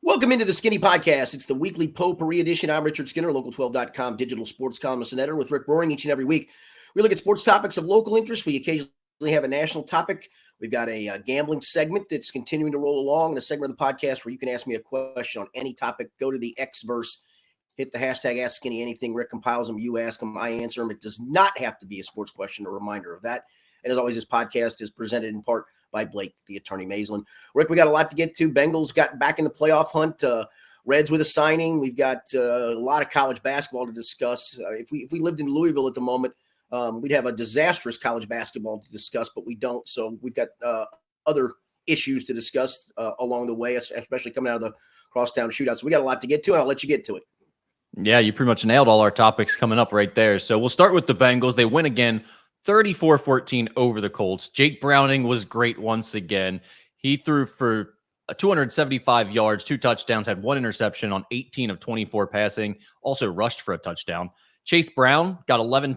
Welcome into the Skinny Podcast. It's the weekly potpourri edition. I'm Richard Skinner, Local12.com digital sports columnist and editor with Rick Broering each and every week. We look at sports topics of local interest. We occasionally have a national topic. We've got a gambling segment that's continuing to roll along, and a segment of the podcast where you can ask me a question on any topic. Go to the Xverse, hit the hashtag Ask Skinny Anything. Rick compiles them. You ask them, I answer them. It does not have to be a sports question. A reminder of that. And as always, this podcast is presented in part by Blake, the attorney Maislin. Rick, we got a lot to get to. Bengals got back in the playoff hunt. Reds with a signing. We've got a lot of college basketball to discuss. If we lived in Louisville at the moment, we'd have a disastrous college basketball to discuss, but we don't. So we've got other issues to discuss along the way, especially coming out of the crosstown shootout. So we got a lot to get to, and I'll let you get to it. Yeah, you pretty much nailed all our topics coming up right there. So we'll start with the Bengals. They win again, 34-14 over the Colts. Jake Browning was great once again. He threw for 275 yards, 2 touchdowns, had 1 interception on 18 of 24 passing, also rushed for a touchdown. Chase Brown got 11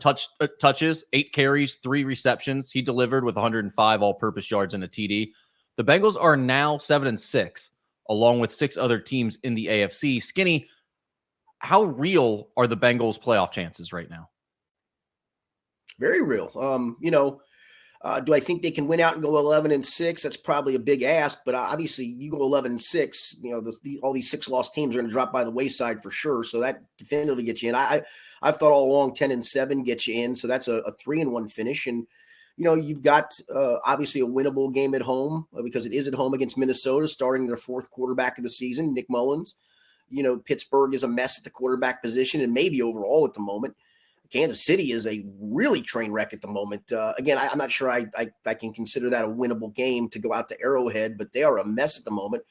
touches, 8 carries, 3 receptions. He delivered with 105 all-purpose yards and a TD. The Bengals are now 7-6, along with 6 other teams in the AFC. Skinny, how real are the Bengals' playoff chances right now? Very real. Do I think they can win out and go 11-6? That's probably a big ask, but obviously you go 11-6, all these 6-loss teams are going to drop by the wayside for sure. So that definitively gets you in. I've thought all along 10-7 gets you in. So that's a 3-1 finish. And, you've got obviously a winnable game at home because it is at home against Minnesota, starting their 4th quarterback of the season, Nick Mullins. Pittsburgh is a mess at the quarterback position and maybe overall at the moment. Kansas City is a really train wreck at the moment. Again, I'm not sure I can consider that a winnable game to go out to Arrowhead, but they are a mess at the moment.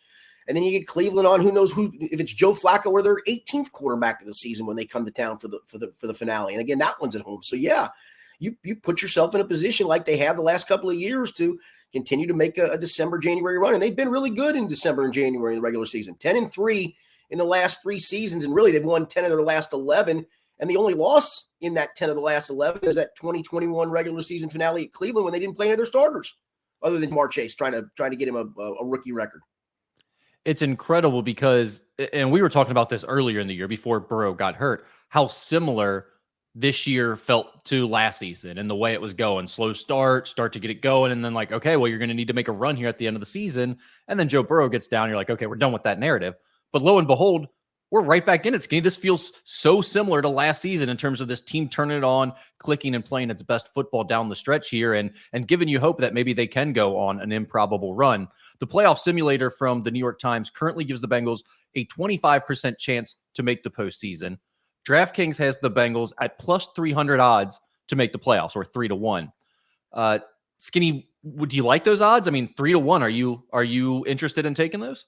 And then you get Cleveland on who knows who, if it's Joe Flacco or their 18th quarterback of the season when they come to town for the finale. And again, that one's at home. So yeah, you put yourself in a position like they have the last couple of years to continue to make a December, January run. And they've been really good in December and January in the regular season, 10-3 in the last 3 seasons. And really they've won 10 of their last 11. And the only loss in that 10 of the last 11 is that 2021 regular season finale at Cleveland when they didn't play any of their starters, other than Jamar Chase trying to get him a rookie record. It's incredible because, and we were talking about this earlier in the year before Burrow got hurt, how similar this year felt to last season and the way it was going. Slow start to get it going, and then okay, well, you're going to need to make a run here at the end of the season. And then Joe Burrow gets down. You're like, okay, we're done with that narrative. But lo and behold, we're right back in it, Skinny. This feels so similar to last season in terms of this team turning it on, clicking and playing its best football down the stretch here and giving you hope that maybe they can go on an improbable run. The playoff simulator from the New York Times currently gives the Bengals a 25% chance to make the postseason. DraftKings has the Bengals at plus 300 odds to make the playoffs, or 3-1. Skinny, would you like those odds? I mean, 3-1. Are you interested in taking those?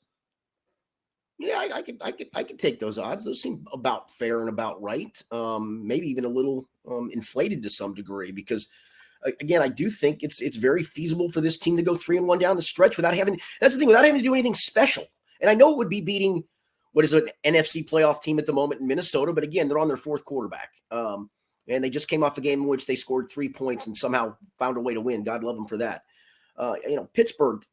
Yeah, I could take those odds. Those seem about fair and about right. Maybe even a little inflated to some degree because, again, I do think it's very feasible for this team to go 3-1 down the stretch without having to do anything special. And I know it would be beating what is an NFC playoff team at the moment in Minnesota, but again, they're on their 4th quarterback. And they just came off a game in which they scored 3 points and somehow found a way to win. God love them for that. Pittsburgh,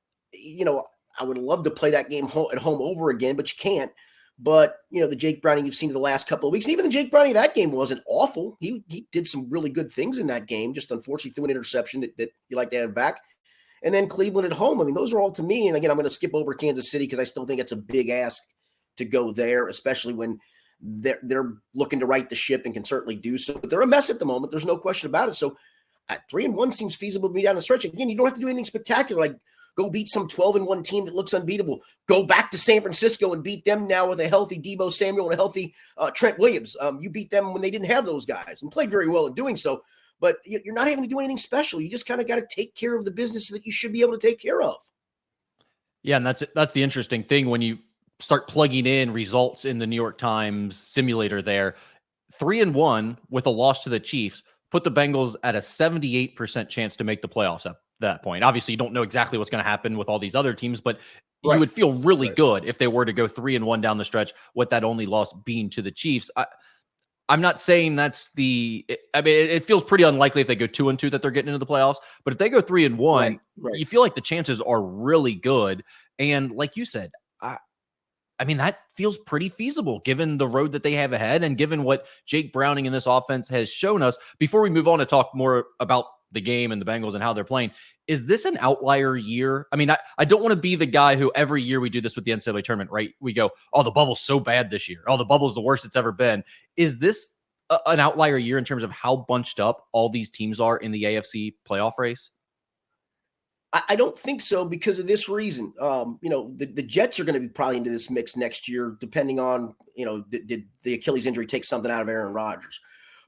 I would love to play that game at home over again, but you can't. But, the Jake Browning you've seen the last couple of weeks, and even the Jake Browning of that game wasn't awful. He did some really good things in that game, just unfortunately threw an interception that you like to have back. And then Cleveland at home. I mean, those are all to me. And again, I'm going to skip over Kansas City because I still think it's a big ask to go there, especially when they're looking to right the ship and can certainly do so. But they're a mess at the moment. There's no question about it. So at 3-1 seems feasible to be down the stretch. Again, you don't have to do anything spectacular, like go beat some 12-1 team that looks unbeatable. Go back to San Francisco and beat them now with a healthy Deebo Samuel and a healthy Trent Williams. You beat them when they didn't have those guys and played very well in doing so. But you're not having to do anything special. You just kind of got to take care of the business that you should be able to take care of. Yeah, and that's the interesting thing when you start plugging in results in the New York Times simulator there. 3-1 with a loss to the Chiefs put the Bengals at a 78% chance to make the playoffs at that point. Obviously, you don't know exactly what's going to happen with all these other teams, but you would feel really good if they were to go 3-1 down the stretch with that only loss being to the Chiefs. I'm not saying that's it feels pretty unlikely if they go 2-2 that they're getting into the playoffs, but if they go 3-1, you feel like the chances are really good. And like you said, I mean, that feels pretty feasible given the road that they have ahead and given what Jake Browning in this offense has shown us. Before we move on to talk more about the game and the Bengals and how they're playing, is this an outlier year? I mean, I don't want to be the guy who every year we do this with the NCAA tournament, right? We go, oh, the bubble's so bad this year. Oh, the bubble's the worst it's ever been. Is this an outlier year in terms of how bunched up all these teams are in the AFC playoff race? I don't think so because of this reason. The Jets are going to be probably into this mix next year, depending on, did the Achilles injury take something out of Aaron Rodgers?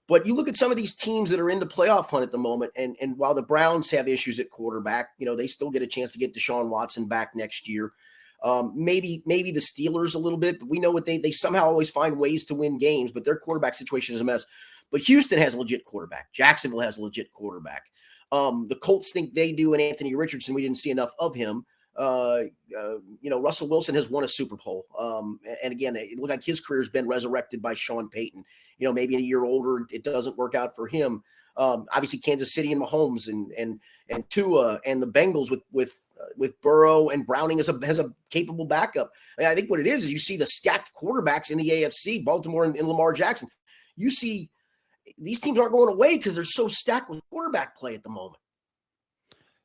But you look at some of these teams that are in the playoff hunt at the moment, and while the Browns have issues at quarterback, they still get a chance to get Deshaun Watson back next year. Maybe the Steelers a little bit, but we know what they somehow always find ways to win games, but their quarterback situation is a mess. But Houston has a legit quarterback. Jacksonville has a legit quarterback. The Colts think they do, and Anthony Richardson, we didn't see enough of him. Russell Wilson has won a Super Bowl. And again, it looked like his career has been resurrected by Sean Payton. Maybe a year older, it doesn't work out for him. Obviously Kansas City and Mahomes and Tua and the Bengals with Burrow and Browning has a capable backup. And I think what it is you see the stacked quarterbacks in the AFC, Baltimore and Lamar Jackson. You see these teams aren't going away because they're so stacked with quarterback play at the moment.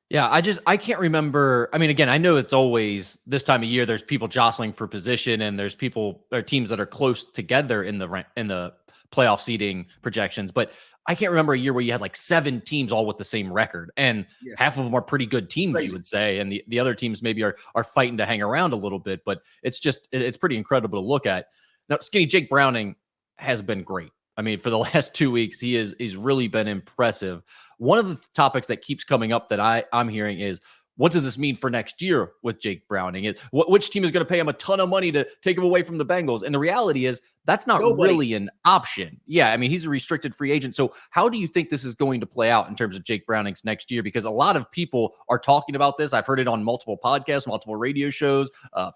Yeah, I can't remember. I mean, again, I know it's always this time of year. There's people jostling for position, and there's people or teams that are close together in the playoff seeding projections. But I can't remember a year where you had like 7 teams all with the same record, and half of them are pretty good teams, crazy, you would say, and the other teams maybe are fighting to hang around a little bit. But it's pretty incredible to look at. Now, Skinny, Jake Browning has been great. I mean, for the last 2 weeks, he's really been impressive. One of the topics that keeps coming up that I'm hearing is, what does this mean for next year with Jake Browning? Which team is going to pay him a ton of money to take him away from the Bengals? And the reality is that's not really an option. Yeah, I mean, he's a restricted free agent. So how do you think this is going to play out in terms of Jake Browning's next year? Because a lot of people are talking about this. I've heard it on multiple podcasts, multiple radio shows.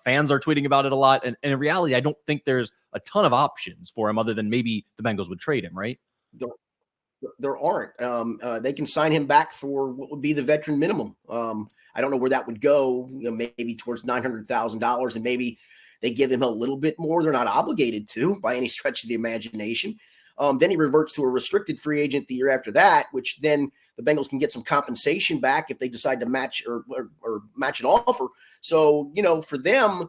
Fans are tweeting about it a lot. And in reality, I don't think there's a ton of options for him other than maybe the Bengals would trade him, right? There aren't. They can sign him back for what would be the veteran minimum. I don't know where that would go, maybe towards $900,000, and maybe they give him a little bit more. They're not obligated to by any stretch of the imagination. Then he reverts to a restricted free agent the year after that, which then the Bengals can get some compensation back if they decide to match or match an offer. So, for them,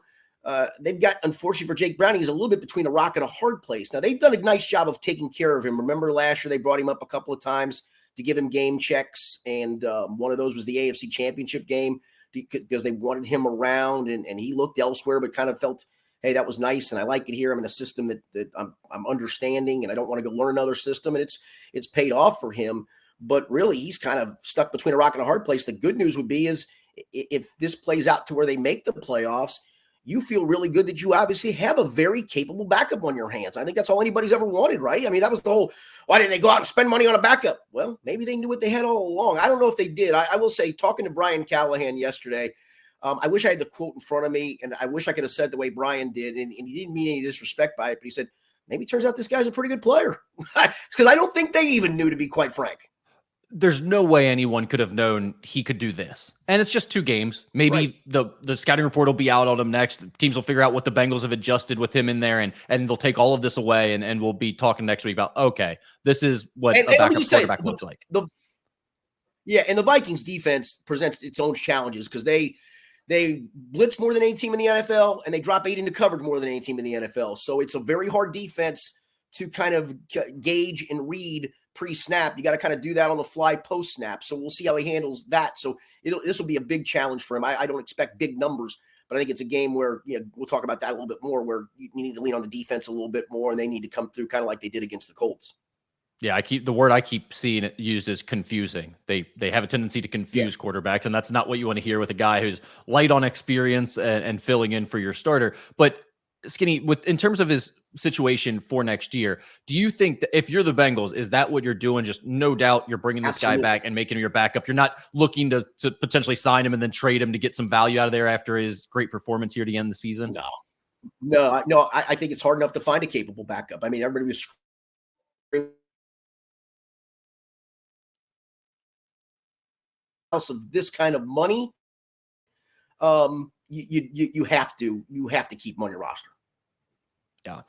they've got, unfortunately for Jake Browning, he's a little bit between a rock and a hard place. Now, they've done a nice job of taking care of him. Remember last year, they brought him up a couple of times to give him game checks. And one of those was the AFC Championship game because they wanted him around and he looked elsewhere, but kind of felt, hey, that was nice. And I like it here. I'm in a system that I'm understanding and I don't want to go learn another system. And it's paid off for him. But really, he's kind of stuck between a rock and a hard place. The good news would be is if this plays out to where they make the playoffs, you feel really good that you obviously have a very capable backup on your hands. I think that's all anybody's ever wanted, right? I mean, that was the whole, why didn't they go out and spend money on a backup? Well, maybe they knew what they had all along. I don't know if they did. I will say, talking to Brian Callahan yesterday, I wish I had the quote in front of me, and I wish I could have said the way Brian did, and he didn't mean any disrespect by it, but he said, maybe it turns out this guy's a pretty good player. Because I don't think they even knew, to be quite frank. There's no way anyone could have known he could do this. And it's just 2 games. Maybe right. The scouting report will be out on him next. Teams will figure out what the Bengals have adjusted with him in there, and they'll take all of this away, and we'll be talking next week about, okay, this is what a backup quarterback looks like. And the Vikings defense presents its own challenges because they blitz more than any team in the NFL, and they drop 8 into coverage more than any team in the NFL. So it's a very hard defense to kind of gauge and read pre-snap. You got to kind of do that on the fly post-snap. So we'll see how he handles that. So this will be a big challenge for him. I don't expect big numbers, but I think it's a game where we'll talk about that a little bit more, where you need to lean on the defense a little bit more, and they need to come through kind of like they did against the Colts. Yeah, the word I keep seeing it used is confusing. They have a tendency to confuse quarterbacks, and that's not what you want to hear with a guy who's light on experience and filling in for your starter. But Skinny, in terms of his situation for next year, do you think that if you're the Bengals, is that what you're doing? Just no doubt you're bringing this guy back and making him your backup. You're not looking to potentially sign him and then trade him to get some value out of there after his great performance here to end the season? No. I think it's hard enough to find a capable backup. I mean, everybody was of this kind of money. you have to keep him on your roster. Yeah.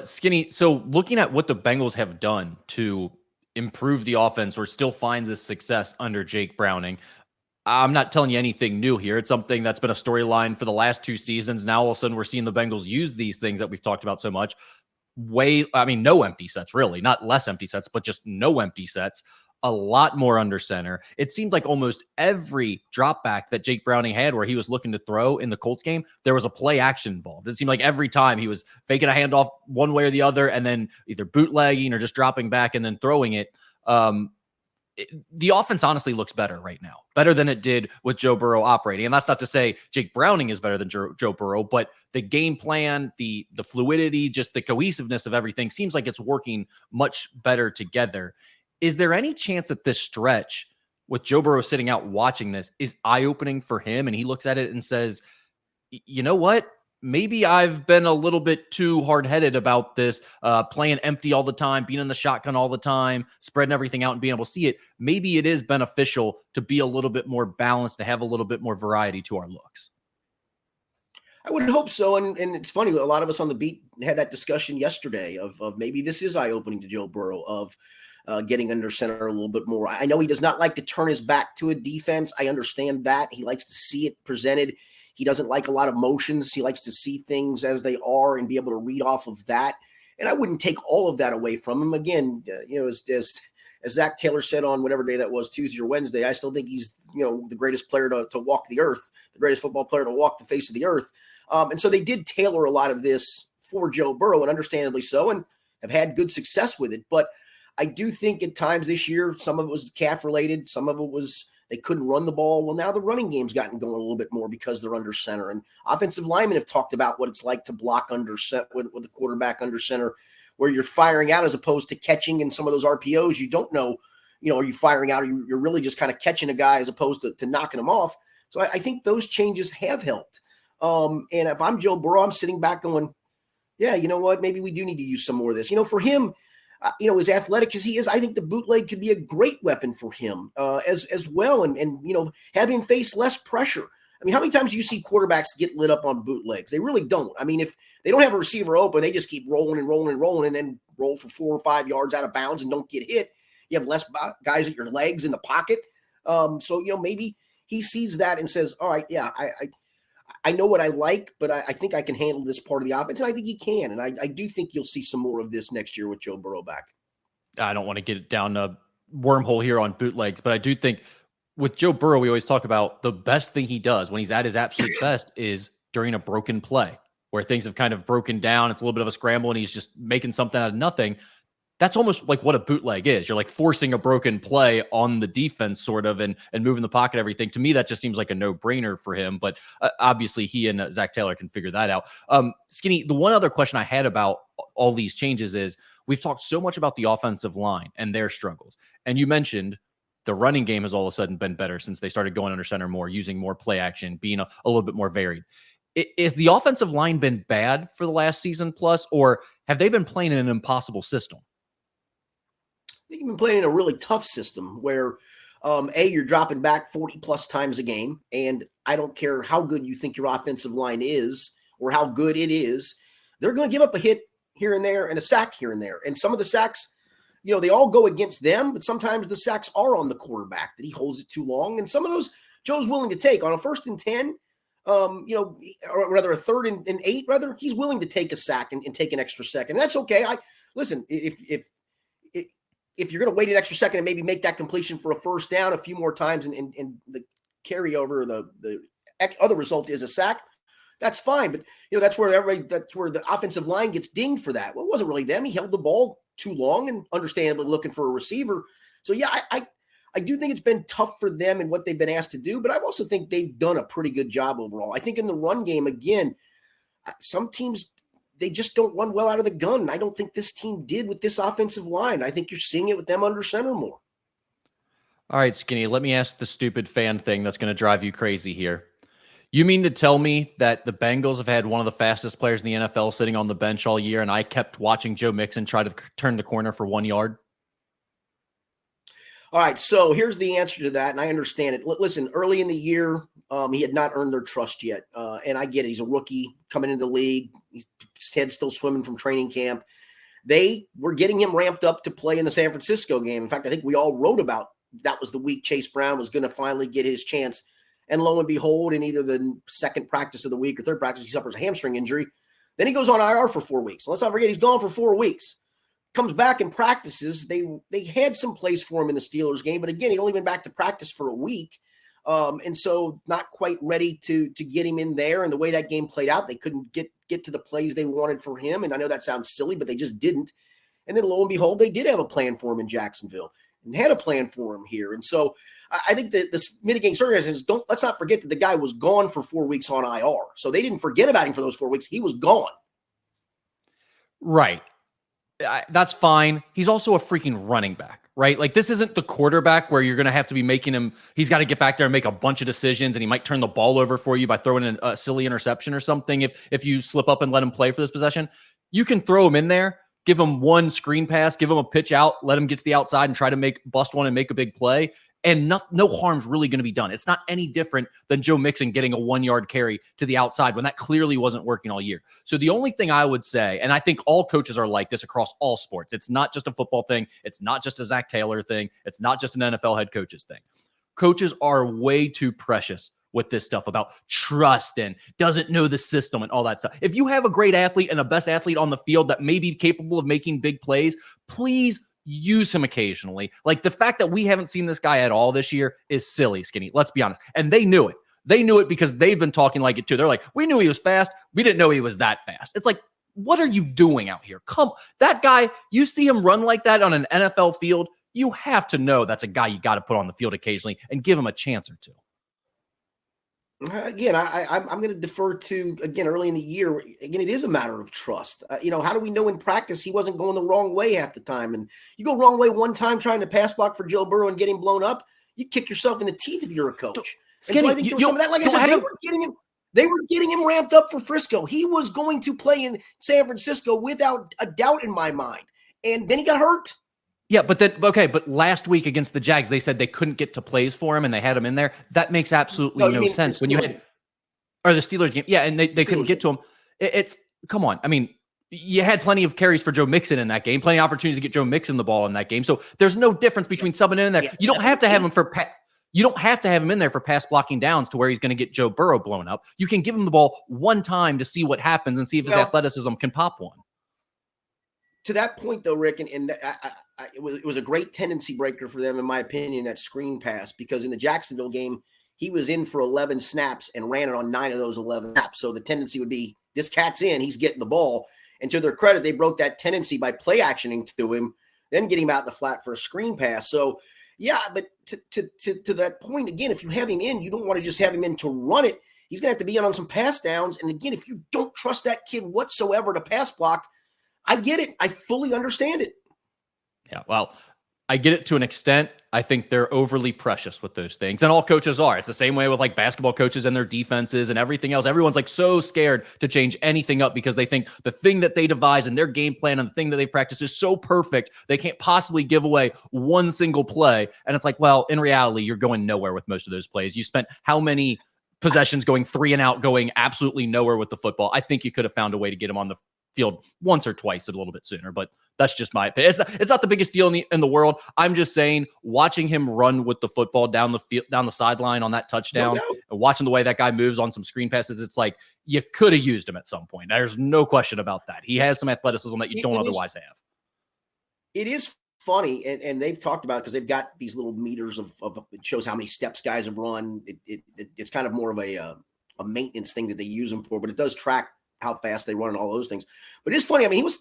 Skinny, so looking at what the Bengals have done to improve the offense or still find this success under Jake Browning, I'm not telling you anything new here. It's something that's been a storyline for the last 2 seasons. Now, all of a sudden, we're seeing the Bengals use these things that we've talked about so much. No empty sets, really. Not less empty sets, but just no empty sets. A lot more under center. It seemed like almost every drop back that Jake Browning had where he was looking to throw in the Colts game, there was a play action involved. It seemed like every time he was faking a handoff one way or the other and then either bootlegging or just dropping back and then throwing it. The offense honestly looks better right now, better than it did with Joe Burrow operating. And that's not to say Jake Browning is better than Joe Burrow, but the game plan, the fluidity, just the cohesiveness of everything seems like it's working much better together. Is there any chance that this stretch with Joe Burrow sitting out watching this is eye-opening for him and he looks at it and says, you know what? Maybe I've been a little bit too hard-headed about this, playing empty all the time, being in the shotgun all the time, spreading everything out and being able to see it. Maybe it is beneficial to be a little bit more balanced, to have a little bit more variety to our looks. I would hope so. And it's funny, a lot of us on the beat had that discussion yesterday of maybe this is eye-opening to Joe Burrow of getting under center a little bit more. I know he does not like to turn his back to a defense. I understand that. He likes to see it presented. He doesn't like a lot of motions. He likes to see things as they are and be able to read off of that. And I wouldn't take all of that away from him. Again, as Zach Taylor said on whatever day that was, Tuesday or Wednesday, I still think he's, the greatest player to walk the earth, the greatest football player to walk the face of the earth. And so they did tailor a lot of this for Joe Burrow, and understandably so, and have had good success with it. But I do think at times this year, some of it was calf related. Some of it was they couldn't run the ball. Well, now the running game's gotten going a little bit more because they're under center. And offensive linemen have talked about what it's like to block under center with the quarterback under center, where you're firing out as opposed to catching in some of those RPOs. You don't know, are you firing out or you're really just kind of catching a guy as opposed to knocking him off. So I think those changes have helped. And if I'm Joe Burrow, I'm sitting back going, yeah, you know what? Maybe we do need to use some more of this. For him, as athletic as he is, I think the bootleg could be a great weapon for him as well. And have him face less pressure. I mean, how many times do you see quarterbacks get lit up on bootlegs? They really don't. I mean, if they don't have a receiver open, they just keep rolling and rolling and rolling and then roll for 4 or 5 yards out of bounds and don't get hit. You have less guys at your legs in the pocket. So maybe he sees that and says, all right, yeah, I know what I like, but I think I can handle this part of the offense, and I think he can. And I do think you'll see some more of this next year with Joe Burrow back. I don't want to get it down a wormhole here on bootlegs, but I do think with Joe Burrow, we always talk about the best thing he does when he's at his absolute best is during a broken play where things have kind of broken down. It's a little bit of a scramble and he's just making something out of nothing. That's almost like what a bootleg is. You're like forcing a broken play on the defense sort of and moving the pocket, everything. To me, that just seems like a no-brainer for him. But obviously he and Zach Taylor can figure that out. Skinny, the one other question I had about all these changes is we've talked so much about the offensive line and their struggles. And you mentioned the running game has all of a sudden been better since they started going under center more, using more play action, being a little bit more varied. Is the offensive line been bad for the last season plus, or have they been playing in an impossible system? You've been playing in a really tough system where, you're dropping back 40 plus times a game. And I don't care how good you think your offensive line is or how good it is, they're going to give up a hit here and there and a sack here and there. And some of the sacks, they all go against them, but sometimes the sacks are on the quarterback that he holds it too long. And some of those Joe's willing to take on a 1st and 10, or rather a 3rd and 8, rather, he's willing to take a sack and take an extra second. And that's okay. Listen, if you're going to wait an extra second and maybe make that completion for a 1st down a few more times and the carryover, the other result is a sack, that's fine. But, that's where the offensive line gets dinged for that. Well, it wasn't really them. He held the ball too long and understandably looking for a receiver. So, yeah, I do think it's been tough for them and what they've been asked to do, but I also think they've done a pretty good job overall. I think in the run game, again, some teams – they just don't run well out of the gun. I don't think this team did with this offensive line. I think you're seeing it with them under center more. All right, Skinny, let me ask the stupid fan thing that's going to drive you crazy here. You mean to tell me that the Bengals have had one of the fastest players in the NFL sitting on the bench all year, and I kept watching Joe Mixon try to turn the corner for 1 yard? All right, so here's the answer to that, and I understand it. Listen, early in the year, He had not earned their trust yet. And I get it. He's a rookie coming into the league. His head's still swimming from training camp. They were getting him ramped up to play in the San Francisco game. In fact, I think we all wrote about that was the week Chase Brown was going to finally get his chance. And lo and behold, in either the second practice of the week or third practice, he suffers a hamstring injury. Then he goes on IR for 4 weeks. Let's not forget, he's gone for 4 weeks. Comes back and practices. They had some place for him in the Steelers game, but again, he'd only been back to practice for a week. And so not quite ready to get him in there. And the way that game played out, they couldn't get to the plays they wanted for him. And I know that sounds silly, but they just didn't. And then lo and behold, they did have a plan for him in Jacksonville and had a plan for him here. And so I think that this mitigating circumstances, let's not forget that the guy was gone for 4 weeks on IR. So they didn't forget about him for those 4 weeks. He was gone. Right. That's fine. He's also a freaking running back, right? Like, this isn't the quarterback where you're going to have to be making him, he's got to get back there and make a bunch of decisions, and he might turn the ball over for you by throwing in a silly interception or something if you slip up and let him play for this possession. You can throw him in there, give him one screen pass, give him a pitch out, let him get to the outside and try to bust one and make a big play. And no harm's really going to be done. It's not any different than Joe Mixon getting a 1-yard carry to the outside when that clearly wasn't working all year. So the only thing I would say, and I think all coaches are like this across all sports, it's not just a football thing. It's not just a Zach Taylor thing. It's not just an NFL head coach's thing. Coaches are way too precious with this stuff about trust and doesn't know the system and all that stuff. If you have a great athlete and a best athlete on the field that may be capable of making big plays, please use him occasionally. Like, the fact that we haven't seen this guy at all this year is silly, Skinny. Let's be honest. And they knew it. They knew it because they've been talking like it too. They're like, we knew he was fast. We didn't know he was that fast. It's like, what are you doing out here? Come, that guy, you see him run like that on an NFL field, you have to know that's a guy you got to put on the field occasionally and give him a chance or two. Again, I'm going to defer to, again, early in the year. Again, it is a matter of trust. How do we know in practice he wasn't going the wrong way half the time? And you go wrong way one time trying to pass block for Joe Burrow and get him blown up, you kick yourself in the teeth if you're a coach. Skinny, and so I think there was some of that. Like I said, they were getting him ramped up for Frisco. He was going to play in San Francisco without a doubt in my mind. And then he got hurt. Yeah, but last week against the Jags, they said they couldn't get to plays for him and they had him in there. That makes absolutely no sense. When you had, or the Steelers game. Yeah, and they couldn't get to him. It's come on. I mean, you had plenty of carries for Joe Mixon in that game, plenty of opportunities to get Joe Mixon the ball in that game. So there's no difference between subbing in there. You don't have to have him you don't have to have him in there for pass blocking downs to where he's going to get Joe Burrow blown up. You can give him the ball one time to see what happens and see if his athleticism can pop one. To that point, though, Rick, and it was a great tendency breaker for them, in my opinion, that screen pass, because in the Jacksonville game, he was in for 11 snaps and ran it on 9 of those 11 snaps. So the tendency would be, this cat's in, he's getting the ball. And to their credit, they broke that tendency by play actioning to him, then getting him out in the flat for a screen pass. So, yeah, but to that point, again, if you have him in, you don't want to just have him in to run it. He's going to have to be in on some pass downs. And again, if you don't trust that kid whatsoever to pass block, I get it. I fully understand it. Yeah, well, I get it to an extent. I think they're overly precious with those things. And all coaches are. It's the same way with like basketball coaches and their defenses and everything else. Everyone's like so scared to change anything up because they think the thing that they devise and their game plan and the thing that they practice is so perfect, they can't possibly give away one single play. And it's like, well, in reality, you're going nowhere with most of those plays. You spent how many possessions going 3 and out, going absolutely nowhere with the football? I think you could have found a way to get them on the field once or twice a little bit sooner, but that's just my opinion. It's not the biggest deal in the world. I'm just saying, watching him run with the football down the field, down the sideline on that touchdown, and watching the way that guy moves on some screen passes, it's like you could have used him at some point. There's no question about that. He has some athleticism that you don't otherwise have. It is funny, and they've talked about it because they've got these little meters of it shows how many steps guys have run. It's kind of more of a maintenance thing that they use them for, but it does track how fast they run and all those things. But it's funny. I mean, this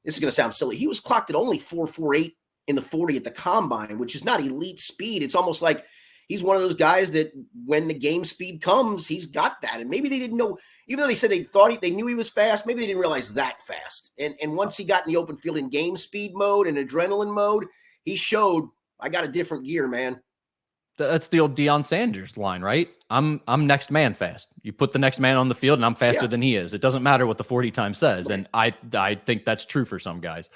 is going to sound silly. He was clocked at only 4.48 in the 40 at the combine, which is not elite speed. It's almost like he's one of those guys that when the game speed comes, he's got that. And maybe they didn't know, even though they said they knew he was fast, maybe they didn't realize that fast. And once he got in the open field in game speed mode and adrenaline mode, he showed, I got a different gear, man. That's the old Deion Sanders line, right? I'm next man fast. You put the next man on the field and I'm faster than he is. It doesn't matter what the 40 time says. Right. And I think that's true for some guys.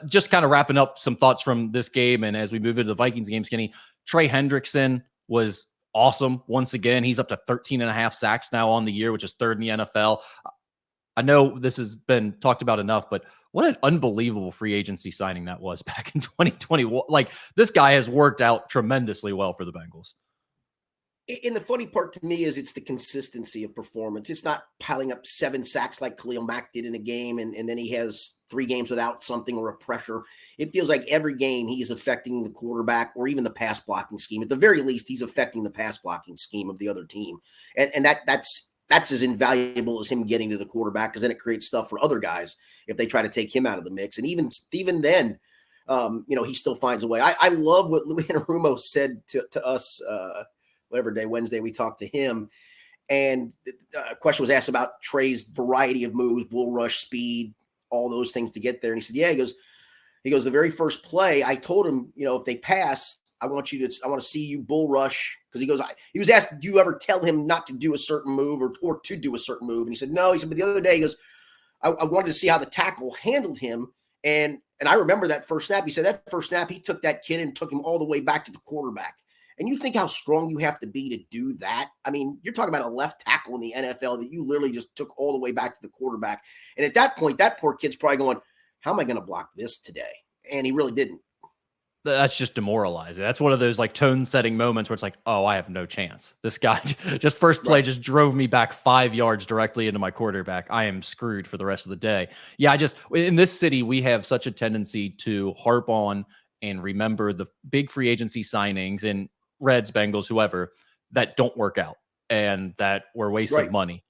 Just kind of wrapping up some thoughts from this game. And as we move into the Vikings game, Skinny, Trey Hendrickson was awesome. Once again, he's up to 13 and a half sacks now on the year, which is third in the NFL. I know this has been talked about enough, but what an unbelievable free agency signing that was back in 2021. Like, this guy has worked out tremendously well for the Bengals. And the funny part to me is it's the consistency of performance. It's not piling up 7 sacks like Khalil Mack did in a game, and then he has 3 games without something or a pressure. It feels like every game he's affecting the quarterback or even the pass blocking scheme. At the very least, he's affecting the pass blocking scheme of the other team. And that's as invaluable as him getting to the quarterback, because then it creates stuff for other guys if they try to take him out of the mix. And even then, he still finds a way. I love what Louis Anarumo said to us whatever day, Wednesday, we talked to him. And a question was asked about Trey's variety of moves, bull rush, speed, all those things to get there. And he said, yeah, he goes, the very first play, I told him, if they pass, I want to see you bull rush. Cause he was asked, do you ever tell him not to do a certain move or to do a certain move? And he said, no. He said, but the other day he goes, I wanted to see how the tackle handled him. And I remember that first snap. He said that first snap, he took that kid and took him all the way back to the quarterback. And you think how strong you have to be to do that? I mean, you're talking about a left tackle in the NFL that you literally just took all the way back to the quarterback. And at that point, that poor kid's probably going, how am I going to block this today? And he really didn't. That's just demoralizing. That's one of those like tone setting moments where it's like, oh, I have no chance. This guy just first play just drove me back 5 yards directly into my quarterback. I am screwed for the rest of the day. Yeah, in this city, we have such a tendency to harp on and remember the big free agency signings and Reds, Bengals, whoever, that don't work out and that were wastes of money.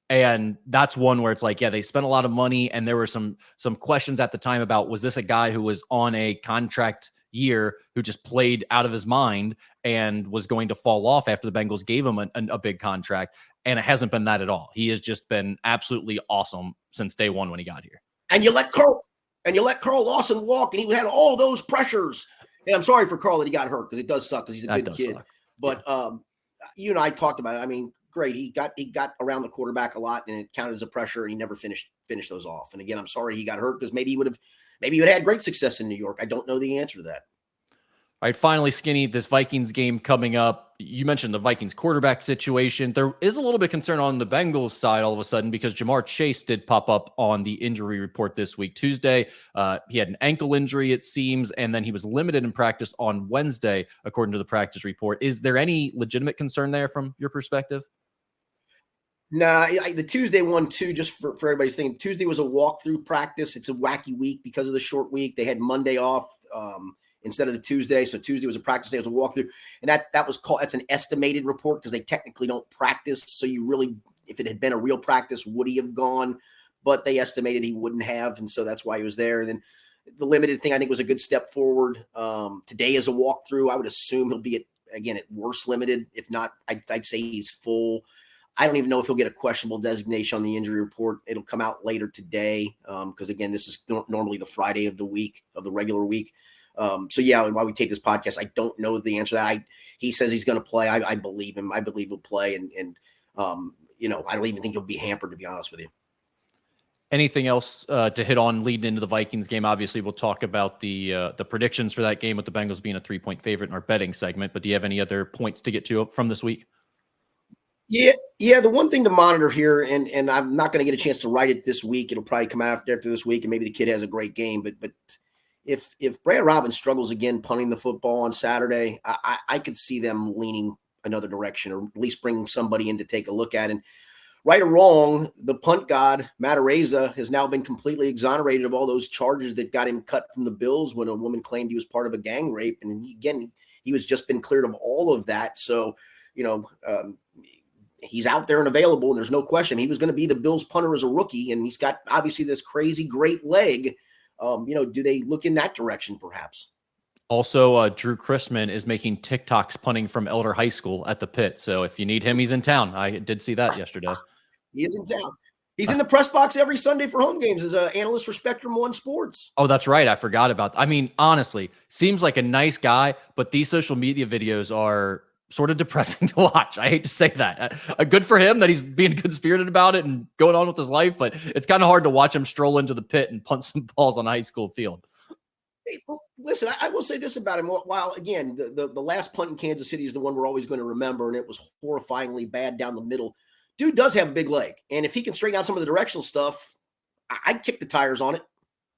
And that's one where it's like, yeah, they spent a lot of money, and there were some questions at the time about, was this a guy who was on a contract year who just played out of his mind and was going to fall off after the Bengals gave him a big contract? And it hasn't been that at all. He has just been absolutely awesome since day one when he got here. And you let Carl Lawson walk, and he had all those pressures. And I'm sorry for Carl that he got hurt, because it does suck, because he's a good kid. Suck. But you and I talked about it. I mean, great. He got around the quarterback a lot, and it counted as a pressure, and he never finished those off. And again, I'm sorry he got hurt, because maybe he would have had great success in New York. I don't know the answer to that. All right, finally, Skinny, this Vikings game coming up. You mentioned the Vikings quarterback situation. There is a little bit of concern on the Bengals side all of a sudden, because Jamar Chase did pop up on the injury report this week, Tuesday. He had an ankle injury, it seems, and then he was limited in practice on Wednesday, according to the practice report. Is there any legitimate concern there from your perspective? Nah, the Tuesday one too, just for everybody's thinking, Tuesday was a walkthrough practice. It's a wacky week because of the short week. They had Monday off instead of the Tuesday. So Tuesday was a practice day. It was a walkthrough. And that's an estimated report, because they technically don't practice. So you really, if it had been a real practice, would he have gone? But they estimated he wouldn't have. And so that's why he was there. And then the limited thing, I think, was a good step forward. Today is a walkthrough. I would assume he'll be at worst limited. If not, I'd say he's full. I don't even know if he'll get a questionable designation on the injury report. It'll come out later today, because, again, this is normally the Friday of the week, of the regular week. So, yeah, while we take this podcast, I don't know the answer to that. He says he's going to play. I believe him. I believe he'll play. And I don't even think he'll be hampered, to be honest with you. Anything else to hit on leading into the Vikings game? Obviously, we'll talk about the predictions for that game, with the Bengals being a 3-point favorite in our betting segment. But do you have any other points to get to from this week? Yeah. The one thing to monitor here, and I'm not going to get a chance to write it this week. It'll probably come out after this week, and maybe the kid has a great game. But if Brad Robbins struggles again punting the football on Saturday, I could see them leaning another direction, or at least bringing somebody in to take a look at. And right or wrong, the punt god, Matt Araiza, has now been completely exonerated of all those charges that got him cut from the Bills when a woman claimed he was part of a gang rape. And he was just been cleared of all of that. So, he's out there and available, and there's no question he was going to be the Bills punter as a rookie, and he's got obviously this crazy great leg. Do they look in that direction perhaps? Also, Drew Chrisman is making TikToks punting from Elder High School at the Pit. So if you need him, he's in town. I did see that yesterday. He is in town. He's in the press box every Sunday for home games as an analyst for Spectrum One Sports. Oh, that's right. I forgot about that. I mean, honestly, seems like a nice guy, but these social media videos are sort of depressing to watch. I hate to say that. Good for him that he's being good-spirited about it and going on with his life, but it's kind of hard to watch him stroll into the pit and punt some balls on a high school field. Hey, well, listen, I will say this about him. While again, the last punt in Kansas City is the one we're always going to remember, and it was horrifyingly bad down the middle. Dude does have a big leg, and if he can straighten out some of the directional stuff, I'd kick the tires on it.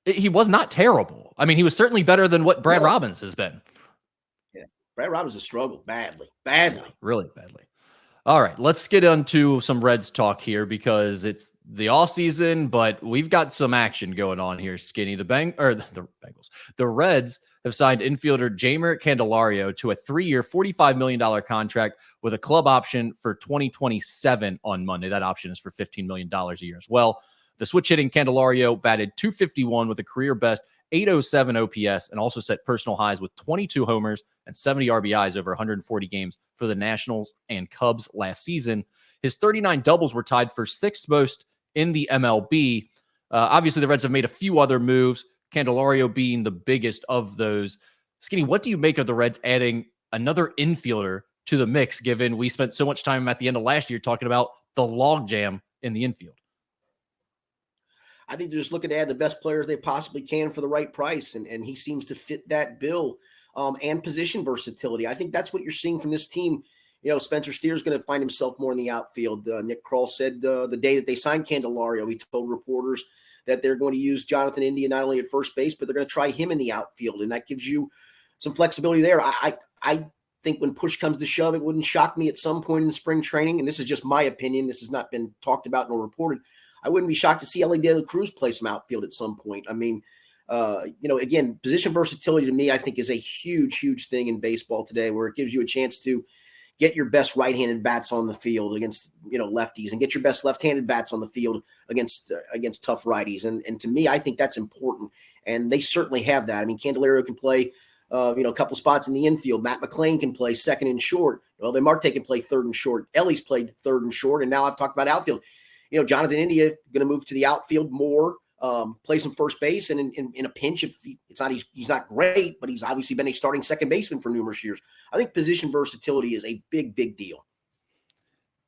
He was not terrible. I mean, he was certainly better than what Brad No, Robbins has been. yeah, Brad Robbins has struggled badly, Yeah, badly. really badly. All right, let's get into some Reds talk here because it's the off season, but we've got some action going on here. Skinny, the Bengals, the Reds have signed infielder Jeimer Candelario to a 3-year, $45 million contract with a club option for 2027 on Monday. That option is for $15 million a year as well. The switch hitting Candelario batted .251 with a career best 807 OPS and also set personal highs with 22 homers and 70 RBIs over 140 games for the Nationals and Cubs last season. His 39 doubles were tied for sixth most in the MLB. Obviously, the Reds have made a few other moves, Candelario being the biggest of those. Skinny, what do you make of the Reds adding another infielder to the mix, given we spent so much time at the end of last year talking about the logjam in the infield? I think they're just looking to add the best players they possibly can for the right price, and he seems to fit that bill, and position versatility. I think that's what you're seeing from this team. You know, Spencer Steer's going to find himself more in the outfield. Nick Kroll said the day that they signed Candelario, he told reporters that they're going to use Jonathan India not only at first base, but they're going to try him in the outfield, and that gives you some flexibility there. I think when push comes to shove, it wouldn't shock me at some point in spring training, and this is just my opinion. This has not been talked about nor reported. I wouldn't be shocked to see Ellie De La Cruz play some outfield at some point. I mean, again, position versatility to me, I think, is a huge, huge thing in baseball today, where it gives you a chance to get your best right-handed bats on the field against, lefties, and get your best left-handed bats on the field against tough righties. And to me, I think that's important. And they certainly have that. I mean, Candelario can play, a couple spots in the infield. Matt McClain can play second and short. Well, Marte can play third and short. Ellie's played third and short. And now I've talked about outfield. Jonathan India going to move to the outfield more, play some first base, and in a pinch, if he's not great, but he's obviously been a starting second baseman for numerous years. I think position versatility is a big, big deal.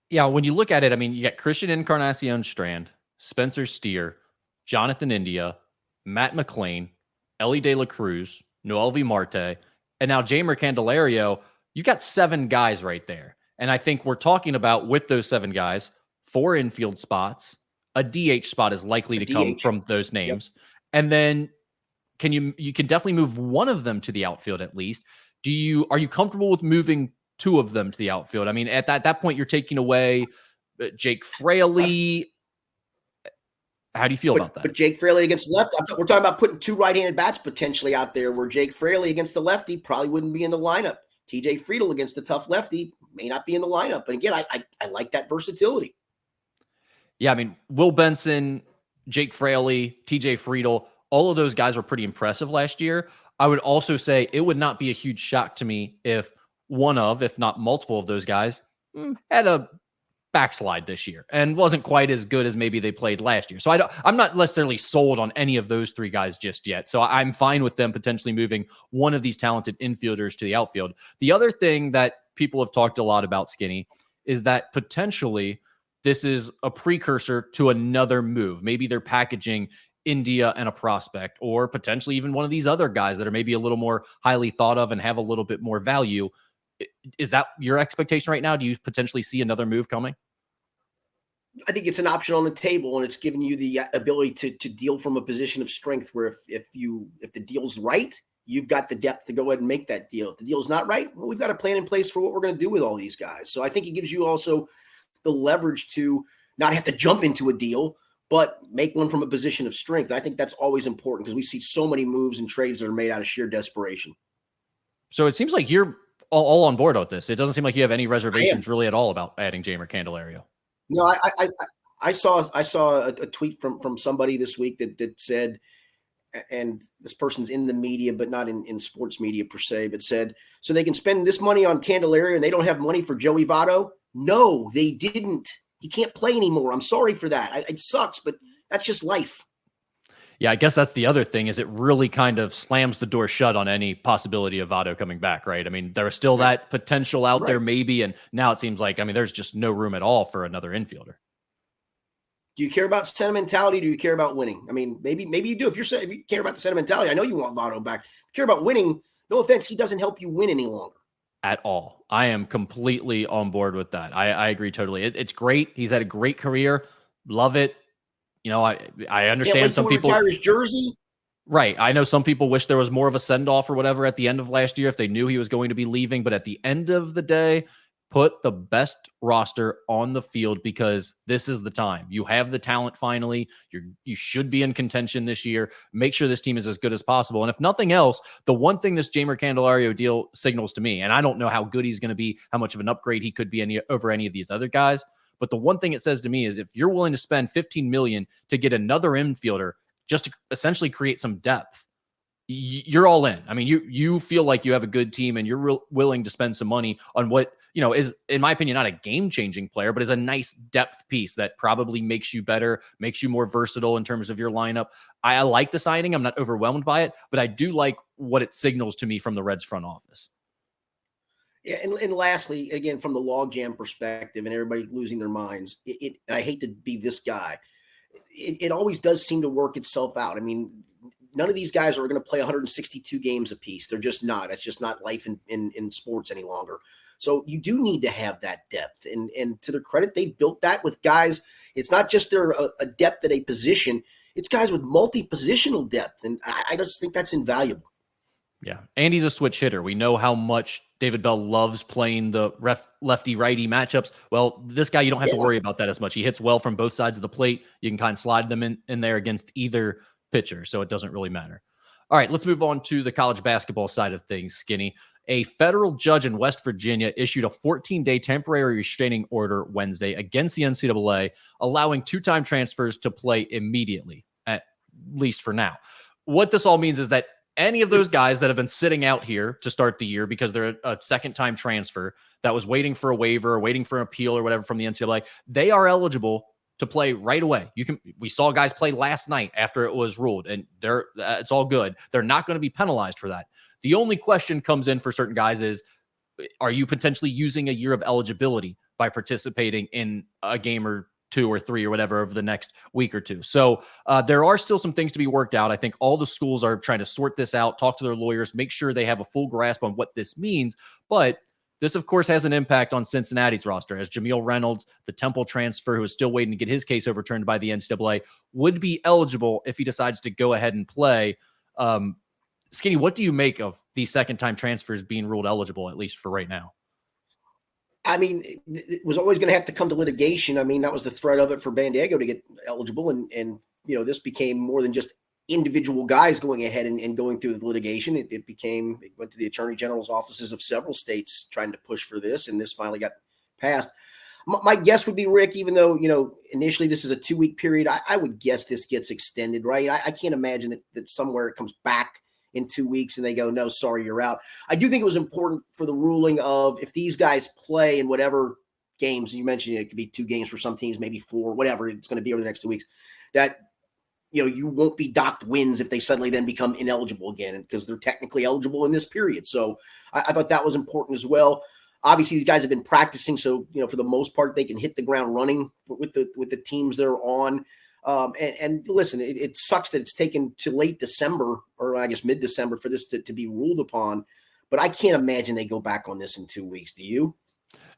Yeah, when you look at it, I mean, you got Christian Encarnacion Strand, Spencer Steer, Jonathan India, Matt McClain, Ellie De La Cruz, Noelvi Marte, and now Jeimer Candelario. You got 7 guys right there. And I think we're talking about, with those 7 guys, 4 infield spots, a DH spot is likely to come from those names. Yep. And then you can definitely move one of them to the outfield at least. Are you comfortable with moving 2 of them to the outfield? I mean, at that point, you're taking away Jake Fraley. How do you feel about that? But Jake Fraley against left, we're talking about putting 2 right-handed bats potentially out there, where Jake Fraley against the lefty probably wouldn't be in the lineup. TJ Friedl against the tough lefty may not be in the lineup. But again, I like that versatility. Yeah, I mean, Will Benson, Jake Fraley, TJ Friedl, all of those guys were pretty impressive last year. I would also say it would not be a huge shock to me if one of, if not multiple of those guys had a backslide this year and wasn't quite as good as maybe they played last year. So I'm not necessarily sold on any of those 3 guys just yet. So I'm fine with them potentially moving one of these talented infielders to the outfield. The other thing that people have talked a lot about, Skinny, is that potentially this is a precursor to another move. Maybe they're packaging India and a prospect, or potentially even one of these other guys that are maybe a little more highly thought of and have a little bit more value. Is that your expectation right now? Do you potentially see another move coming? I think it's an option on the table, and it's giving you the ability to deal from a position of strength, where if the deal's right, you've got the depth to go ahead and make that deal. If the deal's not right, well, we've got a plan in place for what we're going to do with all these guys. So I think it gives you also the leverage to not have to jump into a deal, but make one from a position of strength. I think that's always important, because we see so many moves and trades that are made out of sheer desperation. So it seems like you're all on board with this. It doesn't seem like you have any reservations really at all about adding Jeimer Candelario. No, I saw a tweet from somebody this week that said, and this person's in the media, but not in sports media per se, but said, so they can spend this money on Candelario and they don't have money for Joey Votto? No, they didn't. He can't play anymore. I'm sorry for that. It sucks, but that's just life. Yeah, I guess that's the other thing, is it really kind of slams the door shut on any possibility of Votto coming back, right? I mean, there is still that potential out there maybe, and now it seems like, I mean, there's just no room at all for another infielder. Do you care about sentimentality? Do you care about winning? I mean, maybe you do. If you care about the sentimentality, I know you want Votto back. If you care about winning, no offense, he doesn't help you win any longer. At all. I am completely on board with that. I agree totally. It's great. He's had a great career. Love it. You know, I Can't understand wait some till he people. retires his jersey. Right. I know some people wish there was more of a send off or whatever at the end of last year if they knew he was going to be leaving. But at the end of the day, put the best roster on the field because this is the time. You have the talent finally. You should be in contention this year. Make sure this team is as good as possible. And if nothing else, the one thing this Jamer Candelario deal signals to me, and I don't know how good he's going to be, how much of an upgrade he could be over any of these other guys, but the one thing it says to me is if you're willing to spend $15 million to get another infielder just to essentially create some depth, you're all in. I mean, you feel like you have a good team and you're willing to spend some money on what, is, in my opinion, not a game-changing player, but is a nice depth piece that probably makes you better, makes you more versatile in terms of your lineup. I like the signing. I'm not overwhelmed by it, but I do like what it signals to me from the Reds front office. Yeah, and lastly, again, from the logjam perspective and everybody losing their minds, and I hate to be this guy, it always does seem to work itself out. I mean, none of these guys are going to play 162 games apiece. They're just not. That's just not life in sports any longer. So you do need to have that depth. And to their credit, they've built that with guys. It's not just they're a depth at a position. It's guys with multi-positional depth. And I just think that's invaluable. Yeah. And he's a switch hitter. We know how much David Bell loves playing the lefty-righty matchups. Well, this guy, you don't have to worry about that as much. He hits well from both sides of the plate. You can kind of slide them in there against either pitcher, so it doesn't really matter. All right, let's move on to the college basketball side of things, Skinny. A federal judge in West Virginia issued a 14-day temporary restraining order Wednesday against the NCAA, allowing two-time transfers to play immediately, at least for now. What this all means is that any of those guys that have been sitting out here to start the year because they're a second-time transfer that was waiting for a waiver or waiting for an appeal or whatever from the NCAA, they are eligible to play right away. We saw guys play last night after it was ruled, and it's all good. They're not going to be penalized for that. The only question comes in for certain guys is, are you potentially using a year of eligibility by participating in a game or two or three or whatever over the next week or two? So there are still some things to be worked out. I think all the schools are trying to sort this out, talk to their lawyers, make sure they have a full grasp on what this means. But this, of course, has an impact on Cincinnati's roster, as Jameel Reynolds, the Temple transfer, who is still waiting to get his case overturned by the NCAA, would be eligible if he decides to go ahead and play. Skinny, what do you make of these second-time transfers being ruled eligible, at least for right now? I mean, it was always going to have to come to litigation. I mean, that was the threat of it for San Diego to get eligible. And this became more than just individual guys going ahead and going through the litigation. It went to the attorney general's offices of several states trying to push for this, and this finally got passed. My guess would be, Rick, even though, initially this is a 2-week period, I would guess this gets extended, right? I can't imagine that somewhere it comes back in 2 weeks and they go, no, sorry, you're out. I do think it was important for the ruling of if these guys play in whatever games you mentioned, it could be 2 games for some teams, maybe 4, whatever it's going to be over the next 2 weeks, that you won't be docked wins if they suddenly then become ineligible again, because they're technically eligible in this period. So I thought that was important as well. Obviously, these guys have been practicing, so for the most part, they can hit the ground running with the teams they're on. And listen, it sucks that it's taken to late December, or I guess mid-December, for this to be ruled upon. But I can't imagine they go back on this in 2 weeks. Do you?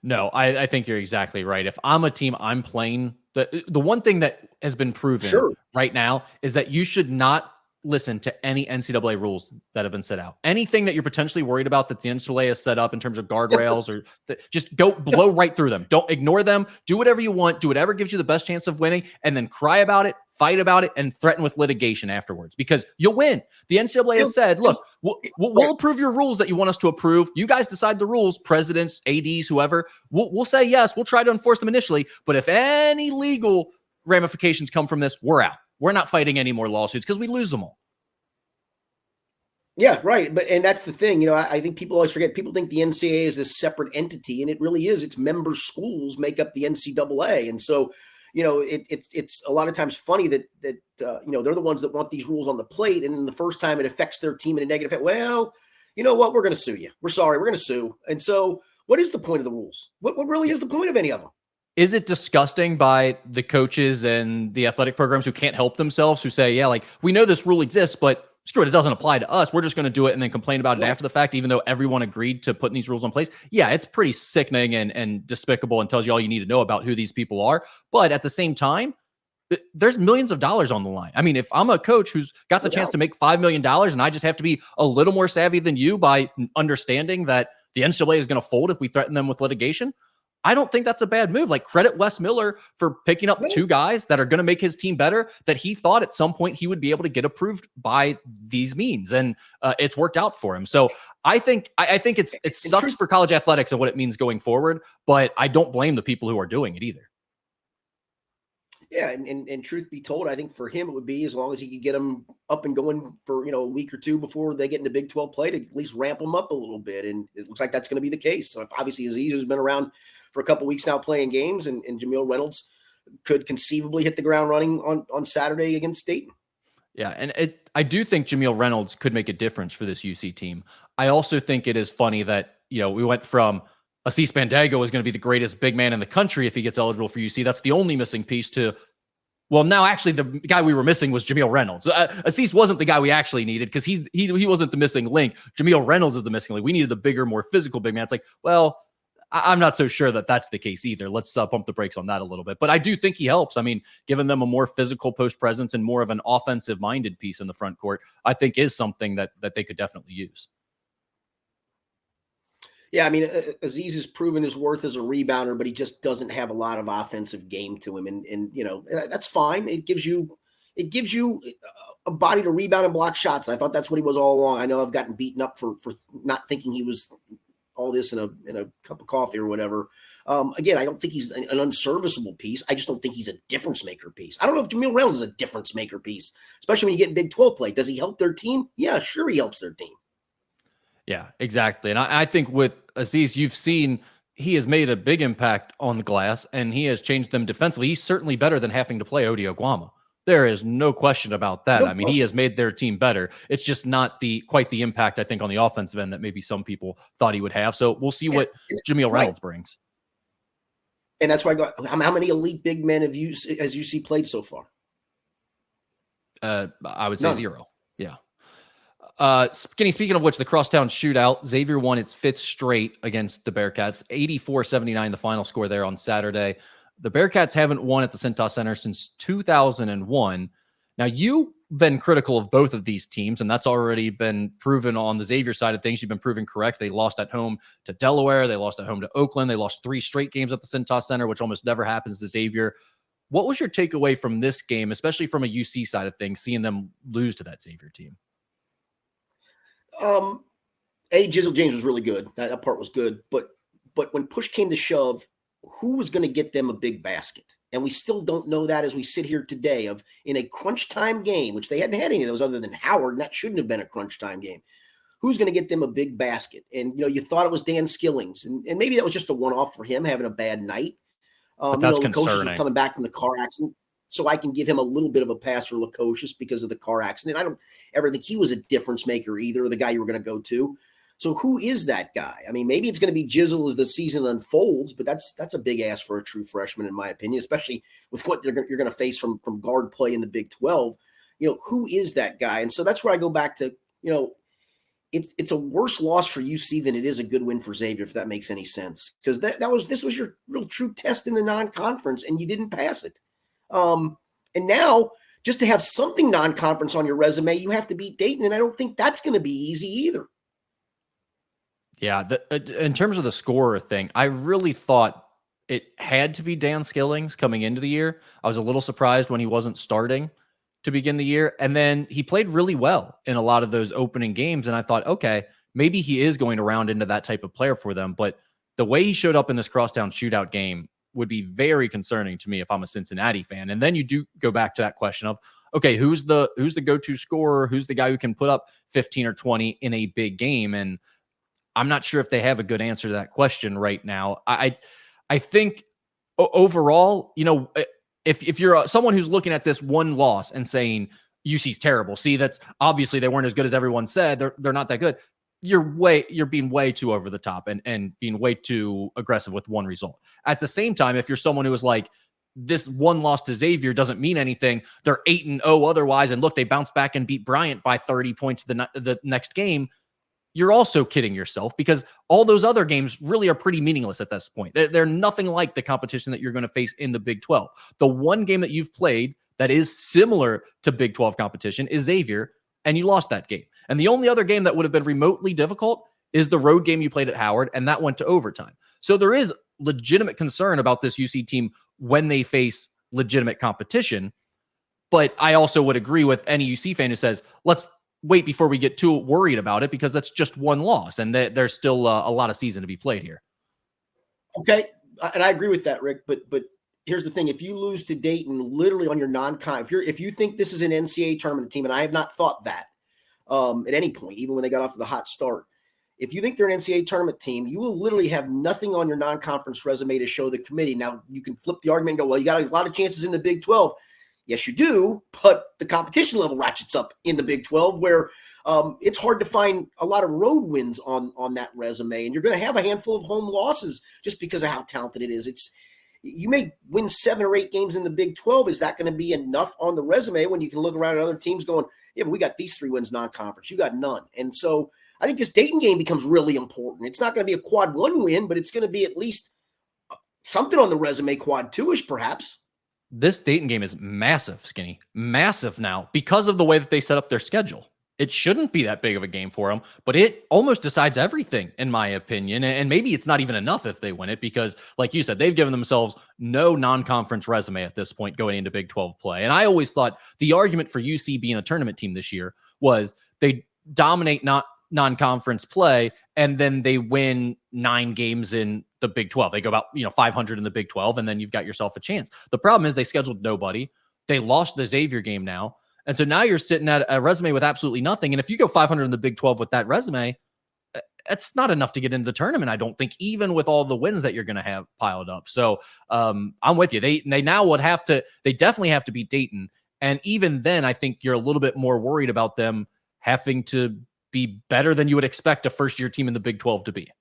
No, I think you're exactly right. If I'm a team, I'm playing. The one thing that has been proven right now is that you should not listen to any NCAA rules that have been set out. Anything that you're potentially worried about that the NCAA has set up in terms of guardrails or just go blow right through them. Don't ignore them. Do whatever you want. Do whatever gives you the best chance of winning, and then cry about it, fight about it, and threaten with litigation afterwards, because you'll win. The NCAA has said, look, we'll approve your rules that you want us to approve. You guys decide the rules, presidents, ADs, whoever. We'll say yes. We'll try to enforce them initially. But if any legal ramifications come from this, we're out. We're not fighting any more lawsuits because we lose them all. Yeah, right. And that's the thing. I think people always forget. People think the NCAA is this separate entity, and it really is. Its member schools make up the NCAA, and so it's a lot of times funny that they're the ones that want these rules on the plate, and then the first time it affects their team in a negative way. Well, you know what? We're going to sue you. We're sorry. We're going to sue. And so, what is the point of the rules? What really is the point of any of them? Is it disgusting by the coaches and the athletic programs who can't help themselves, who say, yeah, like, we know this rule exists, but screw it, it doesn't apply to us. We're just going to do it and then complain about it after the fact, even though everyone agreed to putting these rules in place? Yeah, it's pretty sickening and despicable, and tells you all you need to know about who these people are. But at the same time, there's millions of dollars on the line. I mean, if I'm a coach who's got the chance to make $5 million and I just have to be a little more savvy than you by understanding that the NCAA is going to fold if we threaten them with litigation, I don't think that's a bad move. Like, credit Wes Miller for picking up two guys that are going to make his team better, that he thought at some point he would be able to get approved by these means. And it's worked out for him. So I think it sucks for college athletics and what it means going forward, but I don't blame the people who are doing it either. Yeah, and truth be told, I think for him it would be as long as he could get them up and going for a week or two before they get into Big 12 play, to at least ramp them up a little bit, and it looks like that's going to be the case. So if obviously Aziz has been around for a couple of weeks now playing games, and Jamil Reynolds could conceivably hit the ground running on Saturday against Dayton. Yeah, and I do think Jamil Reynolds could make a difference for this UC team. I also think it is funny that we went from Assis Bandago is going to be the greatest big man in the country if he gets eligible for UC. That's the only missing piece to, well, now actually the guy we were missing was Jamil Reynolds. Assis wasn't the guy we actually needed because he wasn't the missing link. Jamil Reynolds is the missing link. We needed the bigger, more physical big man. It's like, well, I'm not so sure that that's the case either. Let's pump the brakes on that a little bit. But I do think he helps. I mean, giving them a more physical post presence and more of an offensive minded piece in the front court, I think is something that they could definitely use. Yeah, I mean, Aziz has proven his worth as a rebounder, but he just doesn't have a lot of offensive game to him, and that's fine. It gives you a body to rebound and block shots. And I thought that's what he was all along. I know I've gotten beaten up for not thinking he was all this in a cup of coffee or whatever. Again, I don't think he's an unserviceable piece. I just don't think he's a difference maker piece. I don't know if Jamil Reynolds is a difference maker piece, especially when you get in Big 12 play. Does he help their team? Yeah, sure, he helps their team. Yeah, exactly. And I think with Aziz, you've seen he has made a big impact on the glass, and he has changed them defensively. He's certainly better than having to play Odi Oguama. There is no question about that. I mean, he has made their team better. It's just not quite the impact, I think, on the offensive end that maybe some people thought he would have. So we'll see what Jamil Reynolds brings. And that's why how many elite big men has UC played so far? I would say zero. Yeah. Skinny, speaking of which, the crosstown shootout, Xavier won its fifth straight against the Bearcats, 84-79, the final score there on Saturday. The Bearcats haven't won at the Cintas Center since 2001. Now, you've been critical of both of these teams, and that's already been proven on the Xavier side of things. You've been proven correct. They lost at home to Delaware. They lost at home to Oakland. They lost 3 straight games at the Cintas Center, which almost never happens to Xavier. What was your takeaway from this game, especially from a UC side of things, seeing them lose to that Xavier team? Jizzle James was really good. That part was good. But when push came to shove, who was going to get them a big basket? And we still don't know that as we sit here today in a crunch time game, which they hadn't had any of those other than Howard, and that shouldn't have been a crunch time game. Who's going to get them a big basket? And, you thought it was Dan Skillings. And maybe that was just a one-off for him having a bad night. But that's Lukosius was coming back from the car accident. So I can give him a little bit of a pass for Lukosius because of the car accident. I don't ever think he was a difference maker either, or the guy you were going to go to. So who is that guy? I mean, maybe it's going to be Jizzle as the season unfolds, but that's a big ask for a true freshman, in my opinion, especially with what you're going to face from guard play in the Big 12. Who is that guy? And so that's where I go back to, it's a worse loss for UC than it is a good win for Xavier, if that makes any sense. Because this was your real true test in the non-conference, and you didn't pass it. And now, just to have something non-conference on your resume, you have to beat Dayton, and I don't think that's going to be easy either. Yeah, in terms of the scorer thing, I really thought it had to be Dan Skillings coming into the year. I was a little surprised when he wasn't starting to begin the year, and then he played really well in a lot of those opening games, and I thought, okay, maybe he is going to round into that type of player for them, but the way he showed up in this crosstown shootout game would be very concerning to me if I'm a Cincinnati fan. And then you do go back to that question of, okay, who's the go-to scorer? Who's the guy who can put up 15 or 20 in a big game? And I'm not sure if they have a good answer to that question right now. I think overall, if you're someone who's looking at this one loss and saying UC's terrible, see, that's obviously they weren't as good as everyone said. They're not that good. you're being way too over the top and being way too aggressive with one result. At the same time, if you're someone who is like, this one loss to Xavier doesn't mean anything, they're 8-0 otherwise, and look, they bounced back and beat Bryant by 30 points the next game, you're also kidding yourself, because all those other games really are pretty meaningless at this point. They're nothing like the competition that you're going to face in the Big 12. The one game that you've played that is similar to Big 12 competition is Xavier, and you lost that game. And the only other game that would have been remotely difficult is the road game you played at Howard, and that went to overtime. So there is legitimate concern about this UC team when they face legitimate competition. But I also would agree with any UC fan who says, let's wait before we get too worried about it, because that's just one loss, and there's still a lot of season to be played here. Okay, and I agree with that, Rick. But here's the thing: if you lose to Dayton, literally on your non-con, if you think this is an NCAA tournament team, and I have not thought that at any point, even when they got off to the hot start, if you think they're an NCAA tournament team, you will literally have nothing on your non-conference resume to show the committee. Now, you can flip the argument and go, well, you got a lot of chances in the Big 12. Yes, you do, but the competition level ratchets up in the Big 12, where it's hard to find a lot of road wins on that resume, and you're going to have a handful of home losses just because of how talented it is. You may win 7 or 8 games in the Big 12. Is that going to be enough on the resume when you can look around at other teams going, yeah, but we got these 3 wins non-conference. You got none. And so I think this Dayton game becomes really important. It's not going to be a quad 1 win, but it's going to be at least something on the resume, quad 2-ish perhaps. This Dayton game is massive, Skinny. Massive now because of the way that they set up their schedule. It shouldn't be that big of a game for them, but it almost decides everything, in my opinion. And maybe it's not even enough if they win it, because, like you said, they've given themselves no non-conference resume at this point going into Big 12 play. And I always thought the argument for UC being a tournament team this year was they dominate non-conference play, and then they win 9 games in the Big 12. They go about 500 in the Big 12, and then you've got yourself a chance. The problem is they scheduled nobody. They lost the Xavier game now. And so now you're sitting at a resume with absolutely nothing. And if you go 500 in the Big 12 with that resume, it's not enough to get into the tournament, I don't think, even with all the wins that you're going to have piled up. So I'm with you. They now they definitely have to beat Dayton. And even then, I think you're a little bit more worried about them having to be better than you would expect a first-year team in the Big 12 to be.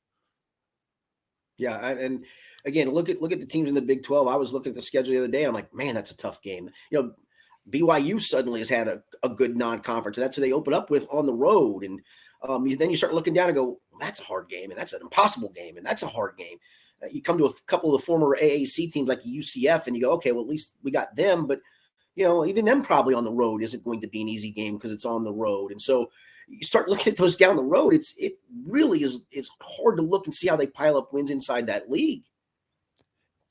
Yeah, and again, look at the teams in the Big 12. I was looking at the schedule the other day. I'm like, man, that's a tough game. BYU suddenly has had a good non-conference, and that's who they open up with on the road. And then you start looking down and go, well, that's a hard game, and that's an impossible game, and that's a hard game. You come to a couple of the former AAC teams like UCF, and you go, okay, well, at least we got them. But, even them probably on the road isn't going to be an easy game because it's on the road. And so you start looking at those down the road, it really is. It's hard to look and see how they pile up wins inside that league.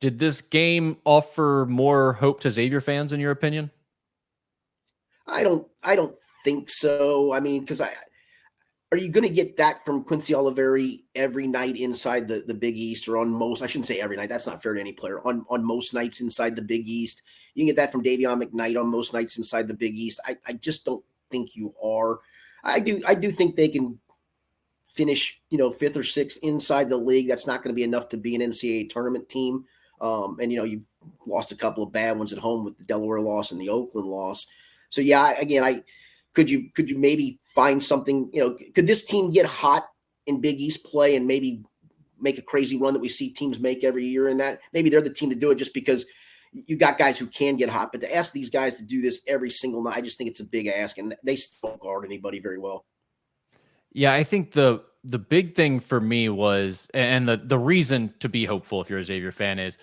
Did this game offer more hope to Xavier fans, in your opinion? I don't think so. I mean, because are you going to get that from Quincy Oliveri every night inside the Big East, or on most? I shouldn't say every night. That's not fair to any player. On most nights inside the Big East, you can get that from Davion McKnight on most nights inside the Big East. I just don't think you are. I do think they can finish 5th or 6th inside the league. That's not going to be enough to be an NCAA tournament team. And you've lost a couple of bad ones at home with the Delaware loss and the Oakland loss. So yeah, again, could you maybe find something, could this team get hot in Big East play and maybe make a crazy run that we see teams make every year? And that maybe they're the team to do it just because you got guys who can get hot, but to ask these guys to do this every single night, I just think it's a big ask, and they still don't guard anybody very well. Yeah, I think the big thing for me was, and the reason to be hopeful if you're a Xavier fan, is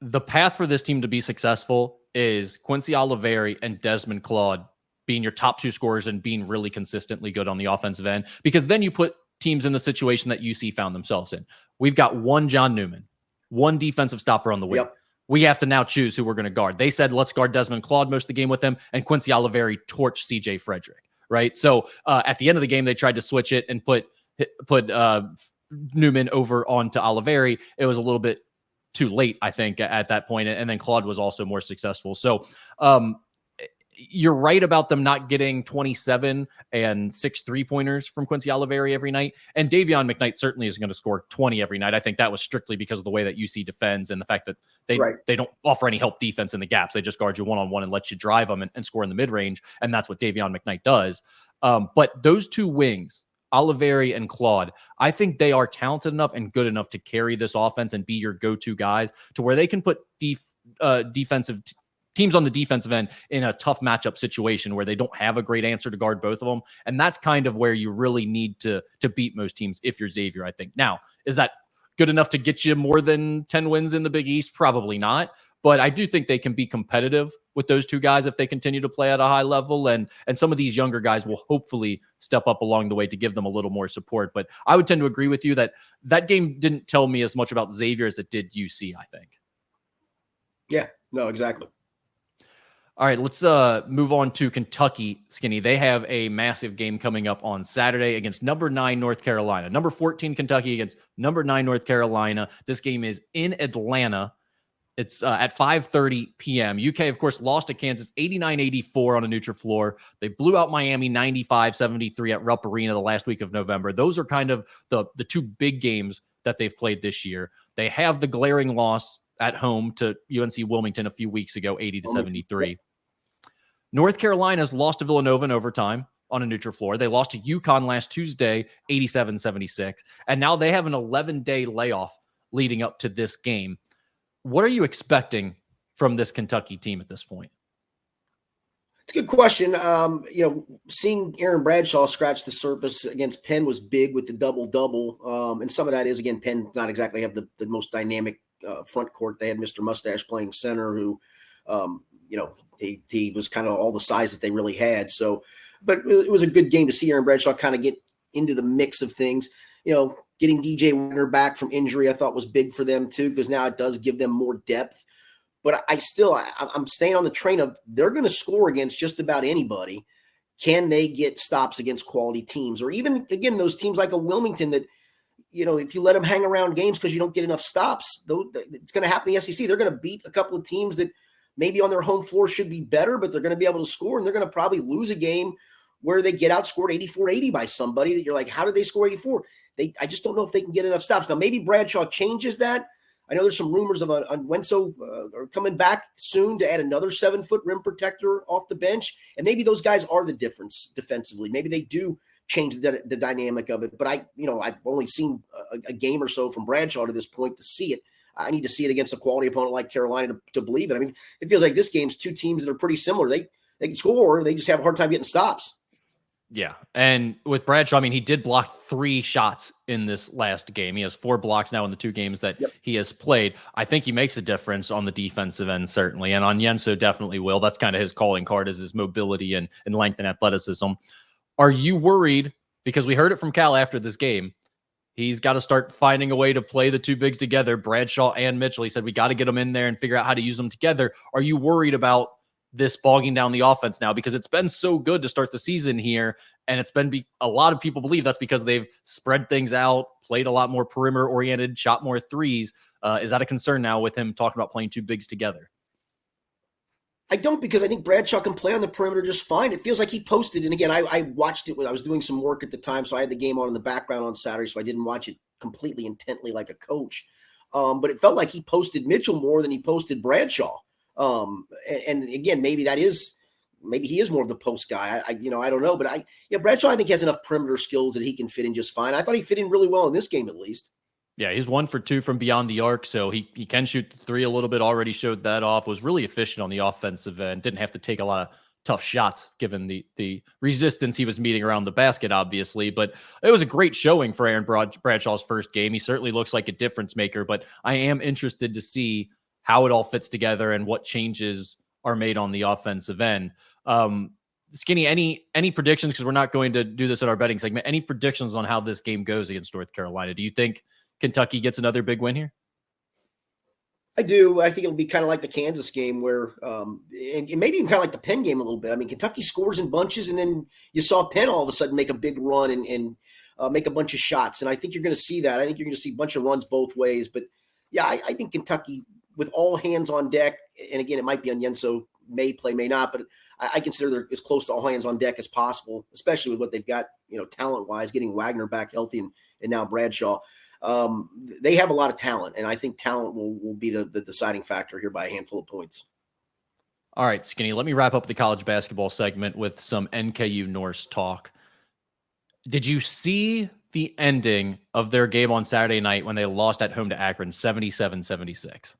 the path for this team to be successful is Quincy Oliveri and Desmond Claude being your top 2 scorers and being really consistently good on the offensive end, because then you put teams in the situation that UC found themselves in. We've got one John Newman, one defensive stopper on the wing. Yep. We have to now choose who we're going to guard. They said, let's guard Desmond Claude most of the game with him, and Quincy Oliveri torched CJ Frederick, right? So at the end of the game, they tried to switch it and put Newman over onto Oliveri. It was a little bit too late, I think, at that point. And then Claude was also more successful. So you're right about them not getting 27 and 6 3-pointers from Quincy Oliveri every night. And Davion McKnight certainly is going to score 20 every night. I think that was strictly because of the way that UC defends and the fact that they don't offer any help defense in the gaps. They just guard you one-on-one and let you drive them and score in the mid-range. And that's what Davion McKnight does. But those 2 wings Oliveri and Claude, I think they are talented enough and good enough to carry this offense and be your go-to guys to where they can put defensive teams on the defensive end in a tough matchup situation where they don't have a great answer to guard both of them. And that's kind of where you really need to beat most teams if you're Xavier, I think. Now, is that good enough to get you more than 10 wins in the Big East? Probably not. But I do think they can be competitive with those two guys if they continue to play at a high level. And some of these younger guys will hopefully step up along the way to give them a little more support. But I would tend to agree with you that that game didn't tell me as much about Xavier as it did UC, I think. Yeah, no, exactly. All right, let's move on to Kentucky, Skinny. They have a massive game coming up on Saturday against number 9 North Carolina. Number 14 Kentucky against number 9 North Carolina. This game is in Atlanta. It's at 5:30 p.m. UK, of course, lost to Kansas 89-84 on a neutral floor. They blew out Miami 95-73 at Rupp Arena the last week of November. Those are kind of the two big games that they've played this year. They have the glaring loss at home to UNC Wilmington a few weeks ago, 80-73. North Carolina's lost to Villanova in overtime on a neutral floor. They lost to UConn last Tuesday, 87-76. And now they have an 11-day layoff leading up to this game. What are you expecting from this Kentucky team at this point? It's a good question. Seeing Aaron Bradshaw scratch the surface against Penn was big with the double-double. And some of that is, again, Penn not exactly have the most dynamic front court. They had Mr. Mustache playing center who, he was kind of all the size that they really had. So, but it was a good game to see Aaron Bradshaw kind of get into the mix of things. Getting DJ Wagner back from injury, I thought was big for them too, because now it does give them more depth. But I'm staying on the train of they're going to score against just about anybody. Can they get stops against quality teams? Or even, again, those teams like a Wilmington that, if you let them hang around games because you don't get enough stops, it's going to happen in the SEC. They're going to beat a couple of teams that maybe on their home floor should be better, but they're going to be able to score, and they're going to probably lose a game where they get outscored 84-80 by somebody that you're like, how did they score 84? I just don't know if they can get enough stops. Now, maybe Bradshaw changes that. I know there's some rumors of Wenso coming back soon to add another 7-foot rim protector off the bench. And maybe those guys are the difference defensively. Maybe they do change the dynamic of it. But I've only seen a game or so from Bradshaw to this point to see it. I need to see it against a quality opponent like Carolina to believe it. I mean, it feels like this game's two teams that are pretty similar. They can score. They just have a hard time getting stops. Yeah. And with Bradshaw, he did block 3 shots in this last game. He has 4 blocks now in the 2 games that he has played. I think he makes a difference on the defensive end, certainly. And on Yenso definitely will. That's kind of his calling card, is his mobility and length and athleticism. Are you worried? Because we heard it from Cal after this game. He's got to start finding a way to play the 2 bigs together, Bradshaw and Mitchell. He said, we got to get them in there and figure out how to use them together. Are you worried about this bogging down the offense now? Because it's been so good to start the season here. And it's been a lot of people believe that's because they've spread things out, played a lot more perimeter oriented, shot more threes. Is that a concern now with him talking about playing 2 bigs together? I don't, because I think Bradshaw can play on the perimeter just fine. It feels like he posted. And again, I watched it when I was doing some work at the time. So I had the game on in the background on Saturday. So I didn't watch it completely intently like a coach. But it felt like he posted Mitchell more than he posted Bradshaw. And again, maybe he is more of the post guy. I don't know, but Bradshaw, I think, has enough perimeter skills that he can fit in just fine. I thought he fit in really well in this game, at least. Yeah, he's 1 for 2 from beyond the arc, so he can shoot the 3 a little bit. Already showed that off. Was really efficient on the offensive end. Didn't have to take a lot of tough shots given the resistance he was meeting around the basket, obviously. But it was a great showing for Aaron Bradshaw's first game. He certainly looks like a difference maker, but I am interested to see how it all fits together and what changes are made on the offensive end. Skinny, any predictions? Because we're not going to do this in our betting segment. Any predictions on how this game goes against North Carolina? Do you think Kentucky gets another big win here? I do. I think it'll be kind of like the Kansas game where, and maybe even kind of like the Penn game a little bit. I mean, Kentucky scores in bunches, and then you saw Penn all of a sudden make a big run and make a bunch of shots. And I think you're going to see that. I think you're going to see a bunch of runs both ways. But yeah, I think Kentucky, with all hands on deck, and again, it might be on Yenso, may play, may not, but I consider they're as close to all hands on deck as possible, especially with what they've got, talent-wise, getting Wagner back healthy and now Bradshaw. They have a lot of talent, and I think talent will be the deciding factor here by a handful of points. All right, Skinny, let me wrap up the college basketball segment with some NKU Norse talk. Did you see the ending of their game on Saturday night when they lost at home to Akron 77-76?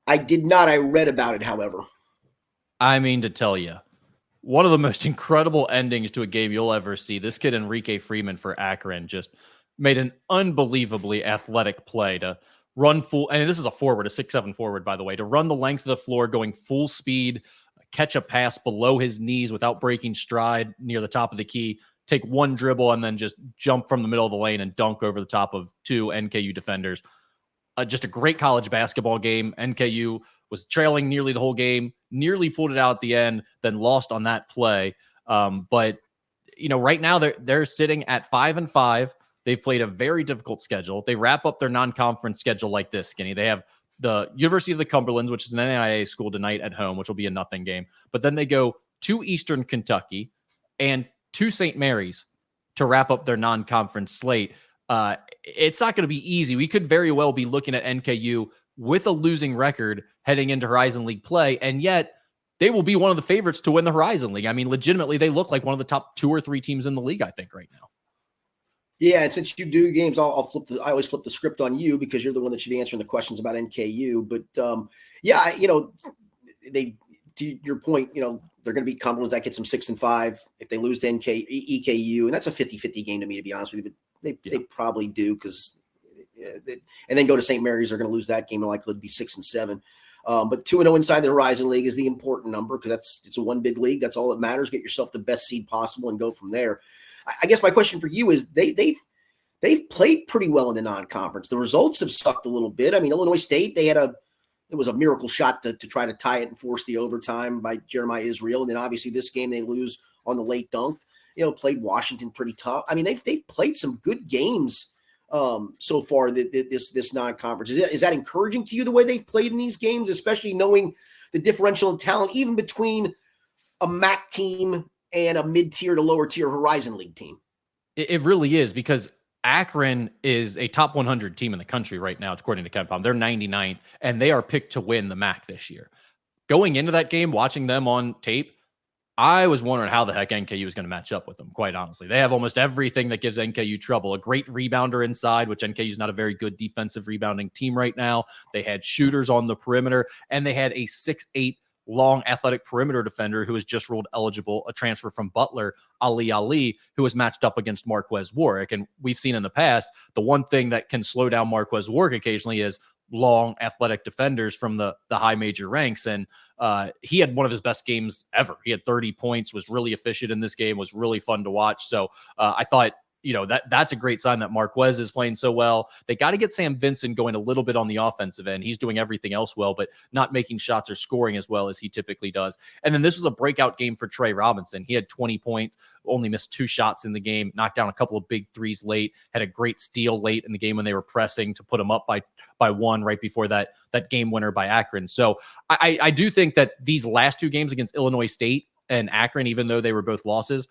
I did not. I read about it, however. I mean to tell you, one of the most incredible endings to a game you'll ever see. This kid, Enrique Freeman for Akron, just made an unbelievably athletic play to run full. And this is a forward, a 6'7" forward, by the way, to run the length of the floor, going full speed, catch a pass below his knees without breaking stride near the top of the key, take one dribble, and then just jump from the middle of the lane and dunk over the top of two NKU defenders. Just a great college basketball game. NKU was trailing nearly the whole game, nearly pulled it out at the end, then lost on that play. But right now they're sitting at 5-5. They've played a very difficult schedule. They wrap up their non-conference schedule like this, Skinny. They have the University of the Cumberlands, which is an NAIA school tonight at home, which will be a nothing game. But then they go to Eastern Kentucky and to St. Mary's to wrap up their non-conference slate. It's not going to be easy. We could very well be looking at NKU with a losing record heading into Horizon League play, and yet they will be one of the favorites to win the Horizon League. I mean, legitimately, they look like one of the top 2 or 3 teams in the league, I think, right now. Yeah, and since you do games, I always flip the script on you because you're the one that should be answering the questions about NKU. But they, to your point, they're going to beat Cumberland. That gets them 6-5. If they lose to EKU, and that's a 50-50 game to me, to be honest with you. But they probably do because, and then go to St. Mary's. They're going to lose that game and likely to be 6-7. But 2-0 inside the Horizon League is the important number because it's a one big league. That's all that matters. Get yourself the best seed possible and go from there. I guess my question for you is they've played pretty well in the non-conference. The results have sucked a little bit. I mean, Illinois State, it was a miracle shot to try to tie it and force the overtime by Jeremiah Israel. And then obviously this game they lose on the late dunk. Played Washington pretty tough. I mean, they've played some good games so far this non-conference. Is that encouraging to you the way they've played in these games, especially knowing the differential in talent, even between a MAC team and a mid-tier to lower tier Horizon League team? It really is, because Akron is a top 100 team in the country right now, according to KenPom. They're 99th, and they are picked to win the MAC this year. Going into that game, watching them on tape, I was wondering how the heck NKU was going to match up with them, quite honestly. They have almost everything that gives NKU trouble. A great rebounder inside, which NKU is not a very good defensive rebounding team right now. They had shooters on the perimeter, and they had a 6'8" long athletic perimeter defender who was just ruled eligible, a transfer from Butler, Ali, who was matched up against Marquez Warwick. And we've seen in the past, the one thing that can slow down Marquez Warwick occasionally is long athletic defenders from the high major ranks. And he had one of his best games ever. He had 30 points, was really efficient in this game, was really fun to watch. So I thought, that's a great sign that Marquez is playing so well. They got to get Sam Vincent going a little bit on the offensive end. He's doing everything else well, but not making shots or scoring as well as he typically does. And then this was a breakout game for Trey Robinson. He had 20 points, only missed 2 shots in the game, knocked down a couple of big threes late, had a great steal late in the game when they were pressing to put him up by 1 right before that game winner by Akron. So I do think that these last 2 games against Illinois State and Akron, even though they were both losses,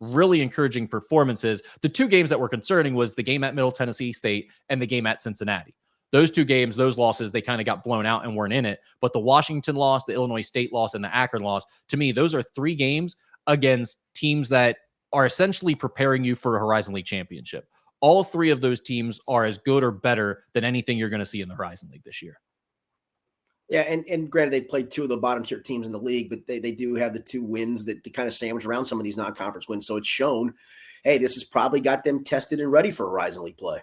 really encouraging performances. The 2 games that were concerning was the game at Middle Tennessee State and the game at Cincinnati. Those 2 games, those losses, they kind of got blown out and weren't in it. But the Washington loss, the Illinois State loss, and the Akron loss, to me, those are 3 games against teams that are essentially preparing you for a Horizon League championship. All 3 of those teams are as good or better than anything you're going to see in the Horizon League this year. Yeah, and granted, they played 2 of the bottom tier teams in the league, but they do have the 2 wins that kind of sandwich around some of these non-conference wins. So it's shown, hey, this has probably got them tested and ready for Horizon League play.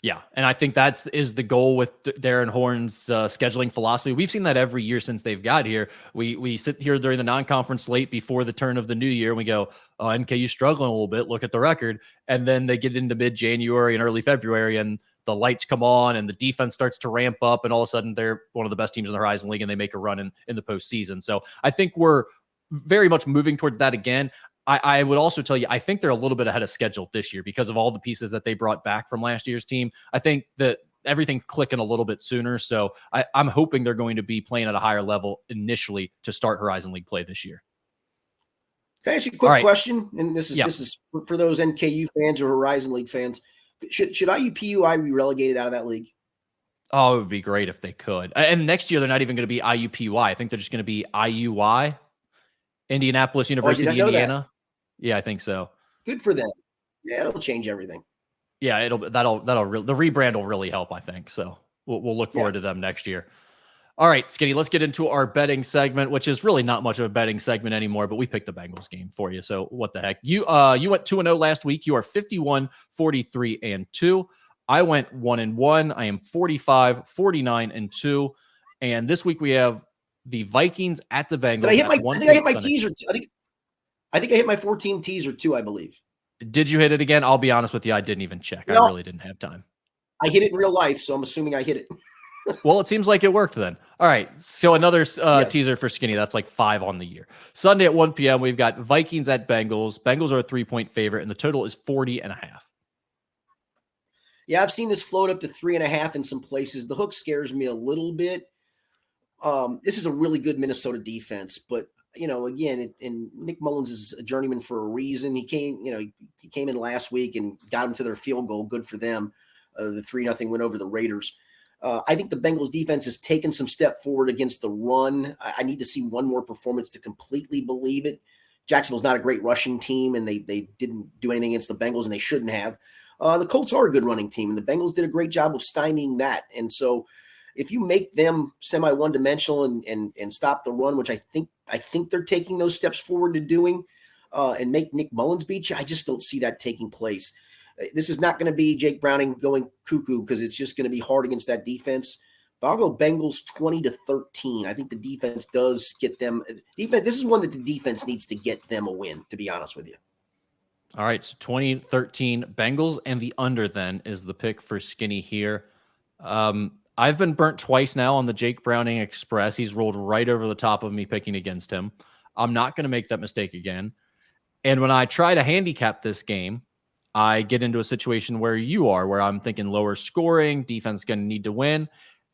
Yeah, and I think that is the goal with Darren Horn's scheduling philosophy. We've seen that every year since they've got here. We sit here during the non-conference slate before the turn of the new year, and we go, oh, NKU struggling a little bit. Look at the record. And then they get into mid-January and early February, and the lights come on and the defense starts to ramp up, and all of a sudden they're one of the best teams in the Horizon League and they make a run in the postseason. So I think we're very much moving towards that again. I would also tell you, I think they're a little bit ahead of schedule this year because of all the pieces that they brought back from last year's team. I think that everything's clicking a little bit sooner. So I'm hoping they're going to be playing at a higher level initially to start Horizon League play this year. Can I ask you a quick question? And this is for those NKU fans or Horizon League fans. Should IUPUI be relegated out of that league? Oh, it would be great if they could. And next year, they're not even going to be IUPUI. I think they're just going to be IUI, Indianapolis University, Indiana. Yeah, I think so. Good for them. Yeah, it'll change everything. Yeah, the rebrand will really help, I think. So we'll look Yeah. forward to them next year. All right, Skinny, let's get into our betting segment, which is really not much of a betting segment anymore, but we picked the Bengals game for you. So what the heck? You went 2-0 last week. You are 51, 43, and 2. I went 1-1. I am 45, 49, and 2. And this week we have the Vikings at the Bengals. Did I hit my? I think I hit my Sunday. teaser. I think I hit my 14 teaser too. I believe. Did you hit it again? I'll be honest with you, I didn't even check. Well, I really didn't have time. I hit it in real life, so I'm assuming I hit it. Well, it seems like it worked then. All right. So another Yes. teaser for Skinny. That's like 5 on the year. Sunday at 1 p.m., we've got Vikings at Bengals. Bengals are a 3-point favorite, and the total is 40.5. Yeah, I've seen this float up to 3.5 in some places. The hook scares me a little bit. This is a really good Minnesota defense, but again, and Nick Mullins is a journeyman for a reason. He came in last week and got them to their field goal. Good for them. The 3-0 win over the Raiders. I think the Bengals defense has taken some step forward against the run. I need to see one more performance to completely believe it. Jacksonville's not a great rushing team, and they didn't do anything against the Bengals, and they shouldn't have. The Colts are a good running team, and the Bengals did a great job of stymieing that. And so if you make them semi one-dimensional and stop the run, which I think they're taking those steps forward to doing, and make Nick Mullins beat you, I just don't see that taking place. This is not going to be Jake Browning going cuckoo because it's just going to be hard against that defense. But I'll go Bengals 20-13. I think the defense does get them. This is one that the defense needs to get them a win, to be honest with you. All right, so 2013 Bengals, and the under then is the pick for Skinny here. I've been burnt twice now on the Jake Browning Express. He's rolled right over the top of me picking against him. I'm not going to make that mistake again. And when I try to handicap this game, I get into a situation where you are, where I'm thinking lower scoring, defense going to need to win.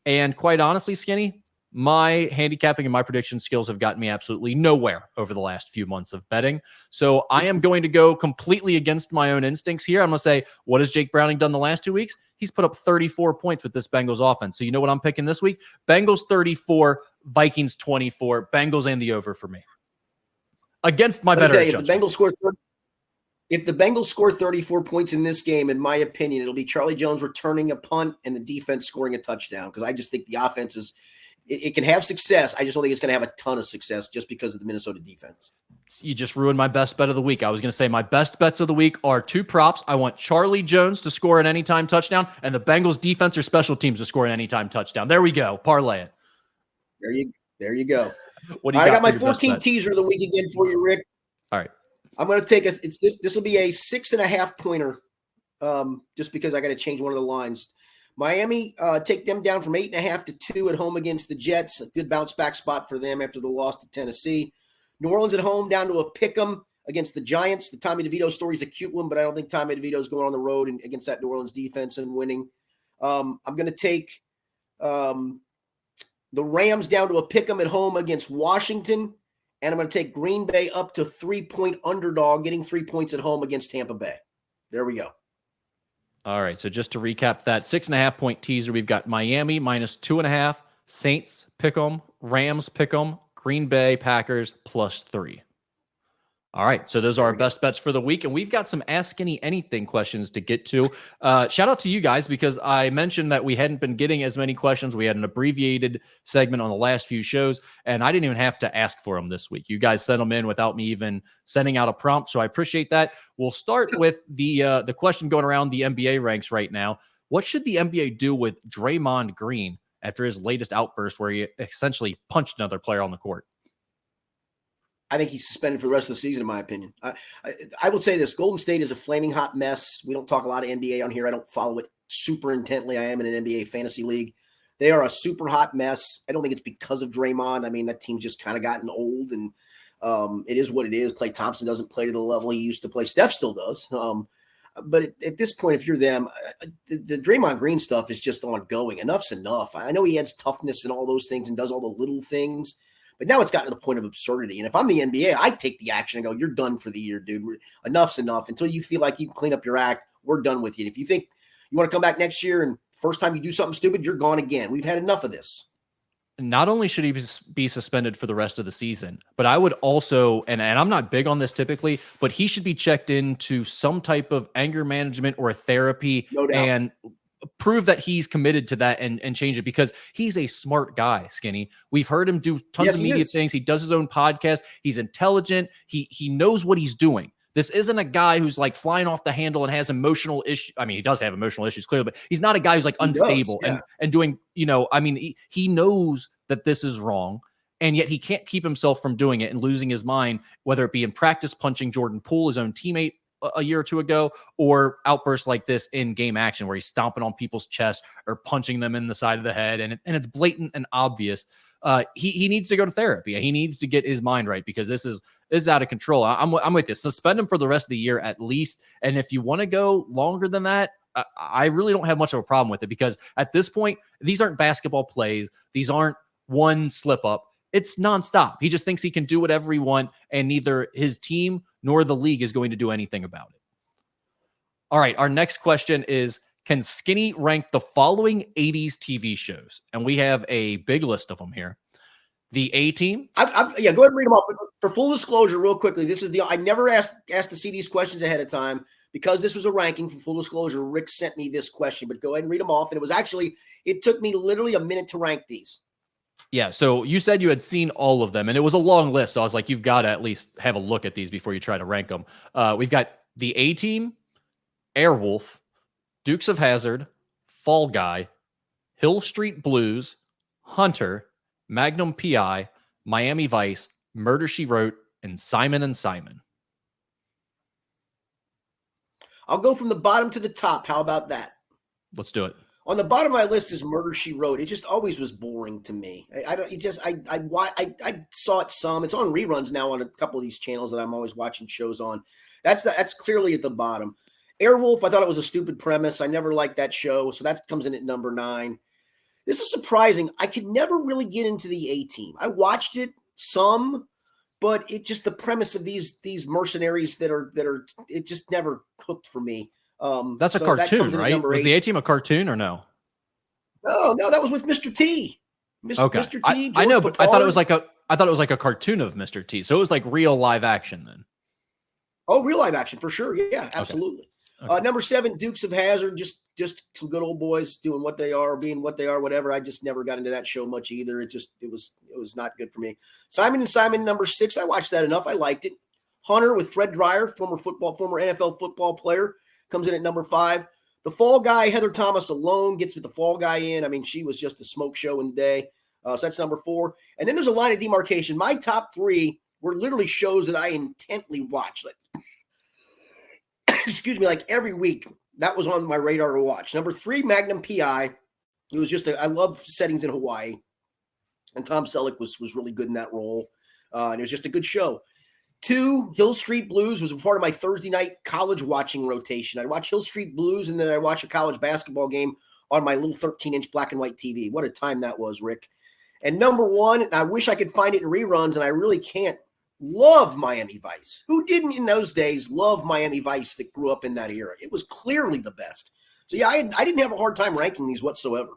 And quite honestly, Skinny, my handicapping and my prediction skills have gotten me absolutely nowhere over the last few months of betting. So I am going to go completely against my own instincts here. I'm going to say, what has Jake Browning done the last 2 weeks? He's put up 34 points with this Bengals offense. So you know what I'm picking this week? Bengals 34, Vikings 24, Bengals and the over for me. Against my better judgment. If the Bengals score 34 points in this game, in my opinion, it'll be Charlie Jones returning a punt and the defense scoring a touchdown, because I just think the offense is it can have success. I just don't think it's going to have a ton of success just because of the Minnesota defense. You just ruined my best bet of the week. I was going to say my best bets of the week are 2 props. I want Charlie Jones to score an anytime touchdown and the Bengals defense or special teams to score an anytime touchdown. There we go. Parlay it. There you go. What do you I got my 14 teaser of the week again for you, Rick. All right. I'm going to take this will be a 6.5 pointer, just because I got to change one of the lines. Miami, take them down from 8.5 to 2 at home against the Jets. A good bounce back spot for them after the loss to Tennessee. New Orleans at home down to a pick'em against the Giants. The Tommy DeVito story is a cute one, but I don't think Tommy DeVito is going on the road against that New Orleans defense and winning. I'm going to take the Rams down to a pick'em at home against Washington. And I'm going to take Green Bay up to 3-point underdog, getting 3 points at home against Tampa Bay. There we go. All right. So just to recap that 6.5 point teaser, we've got Miami -2.5, Saints pick'em, Rams pick'em, Green Bay Packers +3. All right. So those are our best bets for the week. And we've got some Ask Skinny Anything questions to get to. Shout out to you guys, because I mentioned that we hadn't been getting as many questions. We had an abbreviated segment on the last few shows, and I didn't even have to ask for them this week. You guys sent them in without me even sending out a prompt. So I appreciate that. We'll start with the question going around the NBA ranks right now. What should the NBA do with Draymond Green after his latest outburst where he essentially punched another player on the court? I think he's suspended for the rest of the season, in my opinion. I will say this. Golden State is a flaming hot mess. We don't talk a lot of NBA on here. I don't follow it super intently. I am in an NBA fantasy league. They are a super hot mess. I don't think it's because of Draymond. I mean, that team's just kind of gotten old, and it is what it is. Klay Thompson doesn't play to the level he used to play. Steph still does. But at this point, if you're them, the Draymond Green stuff is just ongoing. Enough's enough. I know he adds toughness and all those things and does all the little things, but now it's gotten to the point of absurdity. And if I'm the NBA, I take the action and go, you're done for the year, dude. Enough's enough. Until you feel like you can clean up your act, we're done with you. And if you think you want to come back next year and first time you do something stupid, you're gone again. We've had enough of this. not only should he be suspended for the rest of the season, but I would also, and I'm not big on this typically, but he should be checked into some type of anger management or therapy No doubt. and prove that he's committed to that and change it, because he's a smart guy, Skinny. We've heard him do tons Yes, of he media is. things. He does his own podcast. He's intelligent. He knows what he's doing. This isn't a guy who's like flying off the handle and has emotional issues. I mean, he does have emotional issues clearly, but he's not a guy who's like He unstable does, yeah. and doing, I mean, he knows that this is wrong, and yet he can't keep himself from doing it and losing his mind, whether it be in practice punching Jordan Poole, his own teammate, a year or two ago, or outbursts like this in game action where he's stomping on people's chest or punching them in the side of the head. And it's blatant and obvious. He needs to go to therapy. He needs to get his mind right, because this is out of control. I'm with you. Suspend him for the rest of the year at least. And if you want to go longer than that, I really don't have much of a problem with it, because at this point, these aren't basketball plays. These aren't one slip up. It's nonstop. He just thinks he can do whatever he wants, and neither his team nor the league is going to do anything about it. All right. Our next question is, can Skinny rank the following 80s TV shows? And we have a big list of them here. The A-Team. Yeah, go ahead and read them off. For full disclosure, real quickly, I never asked to see these questions ahead of time, because this was a ranking. For full disclosure, Rick sent me this question, but go ahead and read them off. And it took me literally a minute to rank these. Yeah, so you said you had seen all of them, and it was a long list. So I was like, you've got to at least have a look at these before you try to rank them. We've got the A-Team, Airwolf, Dukes of Hazzard, Fall Guy, Hill Street Blues, Hunter, Magnum PI, Miami Vice, Murder, She Wrote, and Simon and Simon. I'll go from the bottom to the top. How about that? Let's do it. On the bottom of my list is Murder, She Wrote. It just always was boring to me. I saw it some. It's on reruns now on a couple of these channels that I'm always watching shows on. That's clearly at the bottom. Airwolf, I thought it was a stupid premise. I never liked that show, so that comes in at number 9. This is surprising. I could never really get into the A-Team. I watched it some, but it just, the premise of these mercenaries that are it just never hooked for me. That's a cartoon, right? Was the A-Team a cartoon or no? No, that was with Mr. T. Okay. Mr. T. I know, but I thought it was like a cartoon of Mr. T. So it was like real live action then. Oh, real live action for sure. Yeah, absolutely. Okay. Number 7, Dukes of Hazzard, just some good old boys doing what they are, being what they are, whatever. I just never got into that show much either. It was not good for me. Simon and Simon, number 6, I watched that enough. I liked it. Hunter with Fred Dreyer, former NFL football player, comes in at number 5. The Fall Guy, Heather Thomas alone gets with the Fall Guy in. I mean, she was just a smoke show in the day. So that's number 4. And then there's a line of demarcation. My top 3 were literally shows that I intently watched. Excuse me, like every week, that was on my radar to watch. Number 3, Magnum PI. It was just I love settings in Hawaii. And Tom Selleck was really good in that role. And it was just a good show. 2, Hill Street Blues was a part of my Thursday night college watching rotation. I'd watch Hill Street Blues, and then I'd watch a college basketball game on my little 13-inch black and white TV. What a time that was, Rick. And number 1, and I wish I could find it in reruns, and I really can't, love Miami Vice. Who didn't in those days love Miami Vice that grew up in that era? It was clearly the best. So yeah, I didn't have a hard time ranking these whatsoever.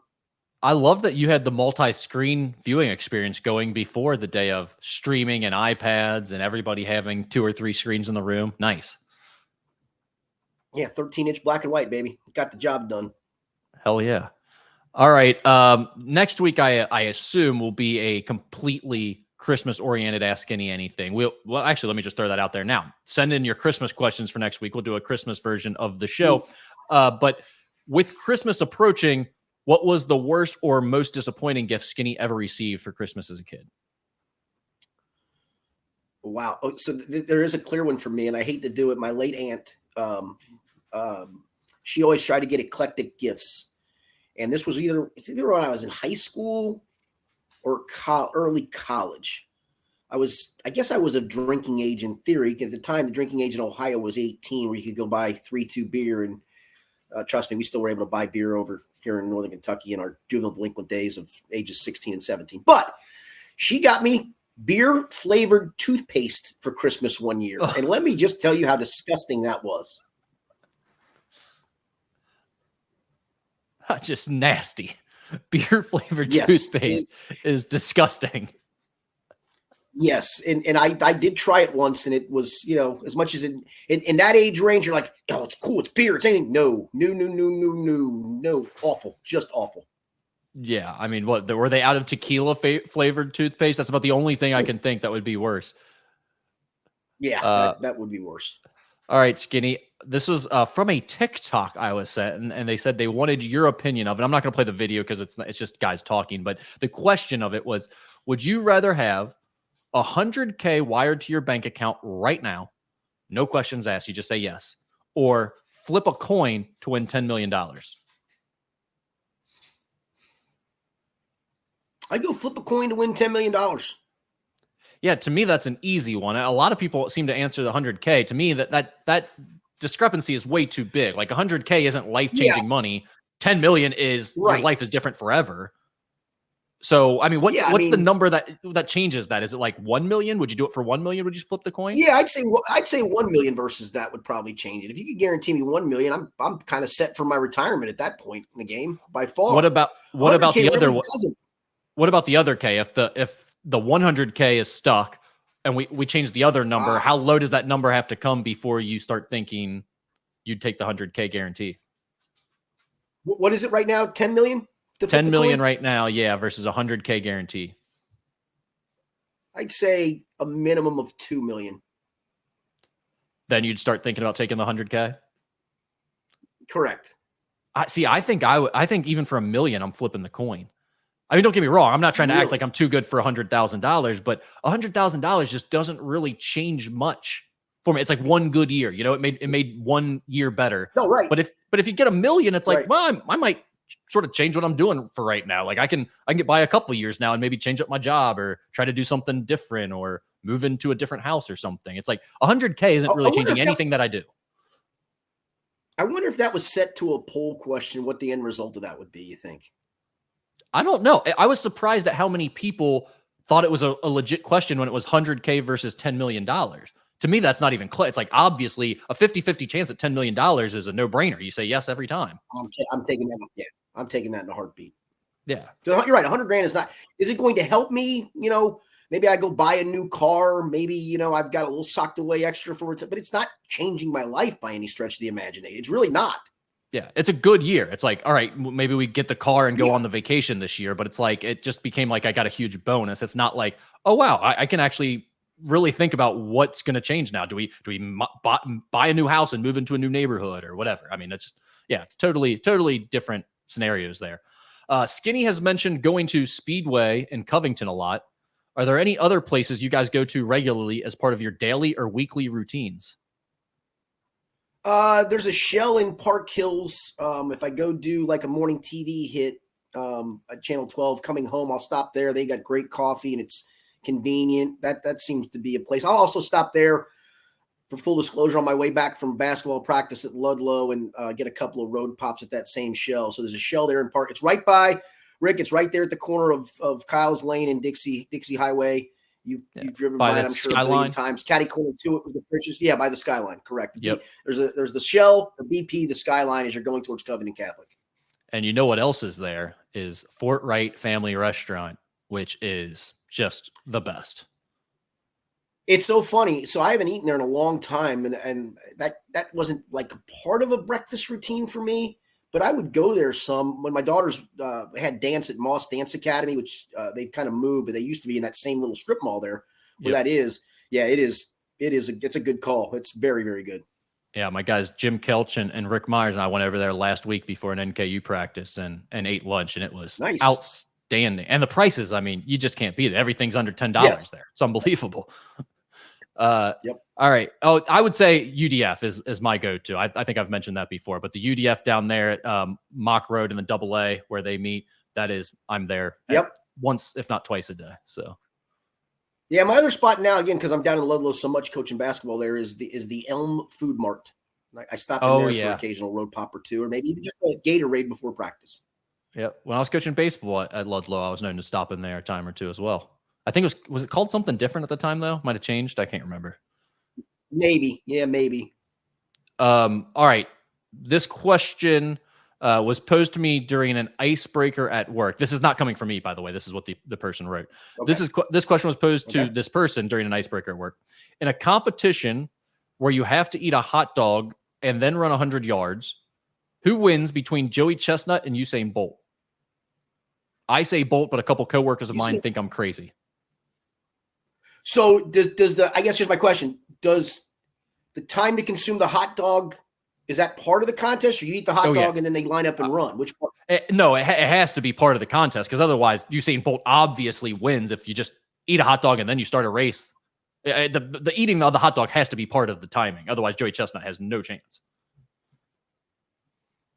I love that you had the multi-screen viewing experience going before the day of streaming and iPads and everybody having 2 or 3 screens in the room. Nice. Yeah, 13-inch black and white, baby. Got the job done. Hell yeah. All right. Next week, I assume, will be a completely Christmas-oriented Ask Skinny Anything. Well, actually, let me just throw that out there now. Send in your Christmas questions for next week. We'll do a Christmas version of the show. But with Christmas approaching, what was the worst or most disappointing gift Skinny ever received for Christmas as a kid? Wow. Oh, so there is a clear one for me, and I hate to do it. My late aunt, she always tried to get eclectic gifts. And this was either when I was in high school or early college. I guess I was of drinking age in theory. At the time, the drinking age in Ohio was 18, where you could go buy 3-2 beer. And trust me, we still were able to buy beer over here in Northern Kentucky in our juvenile delinquent days of ages 16 and 17. But she got me beer-flavored toothpaste for Christmas one year. Oh. And let me just tell you how disgusting that was. Just nasty. Beer flavored Yes. toothpaste is disgusting. Yes, and I did try it once, and it was, as much as in that age range, you're like, oh, it's cool, it's beer, it's anything. No, no, no, no, no, no, no, awful, just awful. Yeah, I mean, what were they out of tequila flavored toothpaste? That's about the only thing I can think that would be worse. Yeah, Uh, that would be worse. all right, Skinny. This was from a TikTok I was sent, and they said they wanted your opinion of it. I'm not going to play the video because it's just guys talking. But the question of it was: would you rather have $100K wired to your bank account right now, no questions asked, you just say yes, or flip a coin to win $10 million? I go flip a coin to win $10 million. Yeah, to me that's an easy one. A lot of people seem to answer the 100K. To me, that discrepancy is way too big. Like 100K isn't life-changing money. 10 million is your life is different forever. So, I mean, what's the number that changes that? Is it like 1 million? Would you do it for 1 million? Would you flip the coin? Yeah, I'd say 1 million versus that would probably change it. If you could guarantee me 1 million, I'm kind of set for my retirement at that point in the game by far. What about the other really what about the other K? If the 100K is stuck and we change the other number, how low does that number have to come before you start thinking you'd take the 100K guarantee? What is it right now? 10 million? 10 million right now, yeah, versus 100K guarantee. I'd say a minimum of 2 million. Then you'd start thinking about taking the 100K? Correct. I think even for $1 million, I'm flipping the coin. I mean, don't get me wrong. I'm not trying to act like I'm too good for $100,000, but $100,000 just doesn't really change much for me. It's like one good year, it made 1 year better. No, right. But if you get $1 million, it's like, well, I might sort of change what I'm doing for right now. Like I can get by a couple years now and maybe change up my job or try to do something different or move into a different house or something. It's like 100K isn't really changing anything that I do. I wonder if that was set to a poll question, what the end result of that would be, you think? I don't know. I was surprised at how many people thought it was a legit question when it was 100K versus $10 million. To me, that's not even close. It's like, obviously, a 50-50 chance at $10 million is a no-brainer. You say yes every time. I'm taking that. Yeah, I'm taking that in a heartbeat. Yeah. You're right. 100 grand is not. Is it going to help me? Maybe I go buy a new car. Maybe, I've got a little socked away extra for it. But it's not changing my life by any stretch of the imagination. It's really not. Yeah, it's a good year. It's like, all right, maybe we get the car and go on the vacation this year, but it's like, it just became like I got a huge bonus. It's not like, oh, wow, I can actually really think about what's going to change now. Do we buy a new house and move into a new neighborhood or whatever? I mean, it's just, it's totally different scenarios there. Skinny has mentioned going to Speedway in Covington a lot. Are there any other places you guys go to regularly as part of your daily or weekly routines? There's a Shell in Park Hills. If I go do like a morning TV hit at Channel 12 coming home, I'll stop there. They got great coffee and it's convenient. That seems to be a place. I'll also stop there for full disclosure on my way back from basketball practice at Ludlow and get a couple of road pops at that same Shell. So there's a Shell there in Park. It's right by Rick. It's right there at the corner of Kyle's Lane and Dixie Highway. You've driven by it, I'm sure, a billion times. Catty corner to it was the freshest. Yeah, by the Skyline, correct. Yep. There's the Shell, the BP, the Skyline as you're going towards Covington Catholic. And you know what else is there is Fort Wright Family Restaurant, which is just the best. It's so funny. So I haven't eaten there in a long time, and that wasn't like a part of a breakfast routine for me. But I would go there some when my daughters had dance at Moss Dance Academy, which they've kind of moved, but they used to be in that same little strip mall there where that is. Yeah, it is. It's a good call. It's very, very good. Yeah, my guys, Jim Kelch and Rick Myers and I went over there last week before an NKU practice and ate lunch, and it was outstanding. And the prices, I mean, you just can't beat it. Everything's under $10 there. It's unbelievable. Yep. All right. Oh, I would say UDF is my go-to. I think I've mentioned that before, but the UDF down there at Mock Road and the AA where they meet, I'm there once, if not twice a day. So. Yeah, my other spot now, again, because I'm down in Ludlow so much coaching basketball there, is the Elm Food Mart. I stop in there for an occasional road pop or two, or maybe even just a Gatorade before practice. Yeah. When I was coaching baseball at Ludlow, I was known to stop in there a time or two as well. I think was it called something different at the time though? Might have changed. I can't remember. Maybe. Yeah, maybe. All right. This question was posed to me during an icebreaker at work. This is not coming from me, by the way. This is what the person wrote. Okay. This question was posed to Okay. this person during an icebreaker at work. In a competition where you have to eat a hot dog and then run 100 yards, who wins between Joey Chestnut and Usain Bolt? I say Bolt, but a couple coworkers of mine think I'm crazy. So does I guess here's my question. Does the time to consume the hot dog, is that part of the contest, or you eat the hot dog and then they line up and run? Which part? No, it has to be part of the contest, because otherwise Usain Bolt obviously wins if you just eat a hot dog and then you start a race. The eating of the hot dog has to be part of the timing. Otherwise, Joey Chestnut has no chance.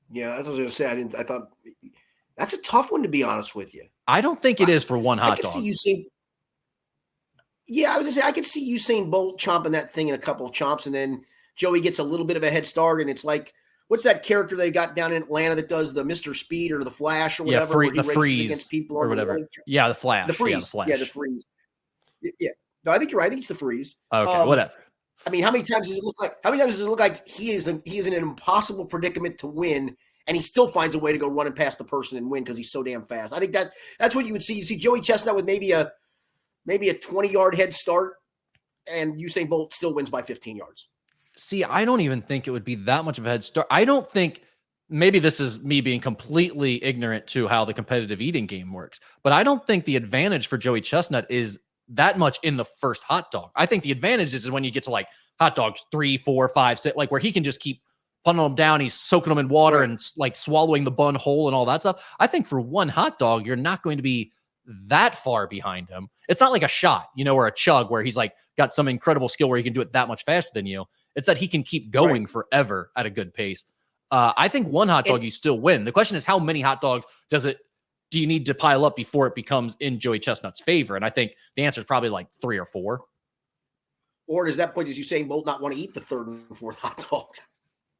Yeah, that's what I was going to say. I thought that's a tough one, to be honest with you. I don't think it is for one hot dog. Yeah, I was going to say, I could see Usain Bolt chomping that thing in a couple of chomps, and then Joey gets a little bit of a head start, and it's like, what's that character they got down in Atlanta that does the Mr. Speed or the Flash or whatever? Yeah, the Freeze against people or whatever. Yeah, the Flash. The Freeze. Yeah, the Flash. Yeah, the Freeze. Yeah. No, I think you're right. I think it's the Freeze. Okay, whatever. I mean, how many times does it look like he is in an impossible predicament to win, and he still finds a way to go running past the person and win because he's so damn fast? I think that's what you would see. You see Joey Chestnut with maybe a 20-yard head start, and Usain Bolt still wins by 15 yards. See, I don't even think it would be that much of a head start. I don't think, maybe this is me being completely ignorant to how the competitive eating game works, but I don't think the advantage for Joey Chestnut is that much in the first hot dog. I think the advantage is when you get to like hot dogs 3, 4, 5, 6, like where he can just keep punting them down. He's soaking them in water and like swallowing the bun whole and all that stuff. I think for one hot dog, you're not going to be that far behind him. It's not like a shot, or a chug where he's like got some incredible skill where he can do it that much faster than you. It's that he can keep going forever at a good pace. I think one hot dog, you still win. The question is, how many hot dogs do you need to pile up before it becomes in Joey Chestnut's favor? And I think the answer is probably like 3 or 4. Or does that point, as Usain Bolt not want to eat the third and fourth hot dog?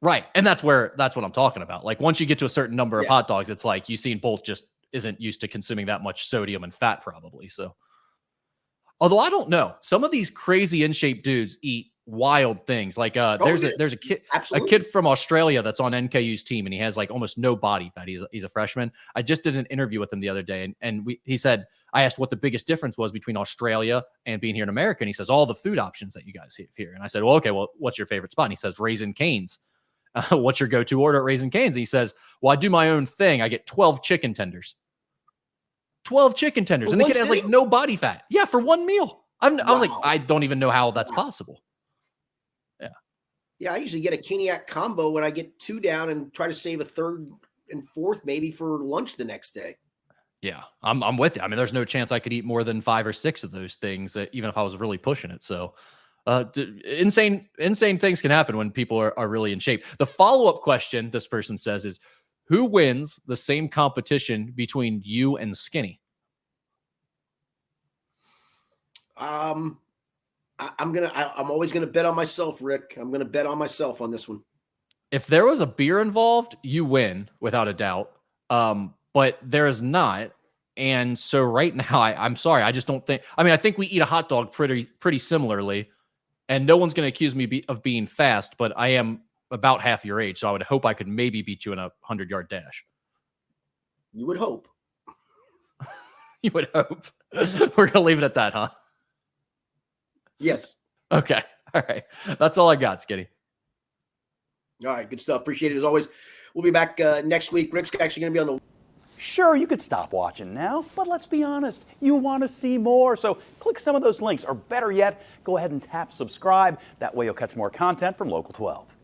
Right. And that's what I'm talking about. Like once you get to a certain number of hot dogs, it's like Usain Bolt just isn't used to consuming that much sodium and fat probably. So, although I don't know, some of these crazy in shape dudes eat wild things. Like there's a kid from Australia that's on NKU's team, and he has like almost no body fat. He's a freshman. I just did an interview with him the other day, and he said, I asked what the biggest difference was between Australia and being here in America, and he says all the food options that you guys have here. And I said, well, okay, well, what's your favorite spot? And he says Raising Cane's. What's your go-to order at Raising Cane's? And he says, well, I do my own thing. I get 12 chicken tenders. 12 chicken tenders, and the kid has like no body fat. Yeah, for one meal. I was like, I don't even know how that's possible. Yeah, I usually get a Caniac combo when I get 2 down and try to save a third and fourth maybe for lunch the next day. Yeah, I'm with you. I mean, there's no chance I could eat more than 5 or 6 of those things, even if I was really pushing it. So insane things can happen when people are really in shape. The follow-up question, this person says, is who wins the same competition between you and Skinny? I'm always gonna bet on myself, Rick. I'm gonna bet on myself on this one. If there was a beer involved, you win without a doubt. But there is not, and so right now, I'm sorry, I just don't think. I mean, I think we eat a hot dog pretty similarly, and no one's gonna accuse me of being fast. But I am about half your age, so I would hope I could maybe beat you in a 100-yard dash. You would hope. You would hope. We're gonna leave it at that, huh? Yes. Okay. All right. That's all I got, Skinny. All right. Good stuff. Appreciate it as always. We'll be back next week. Rick's actually going to be on the... Sure, you could stop watching now, but let's be honest, you want to see more. So click some of those links, or better yet, go ahead and tap subscribe. That way you'll catch more content from Local 12.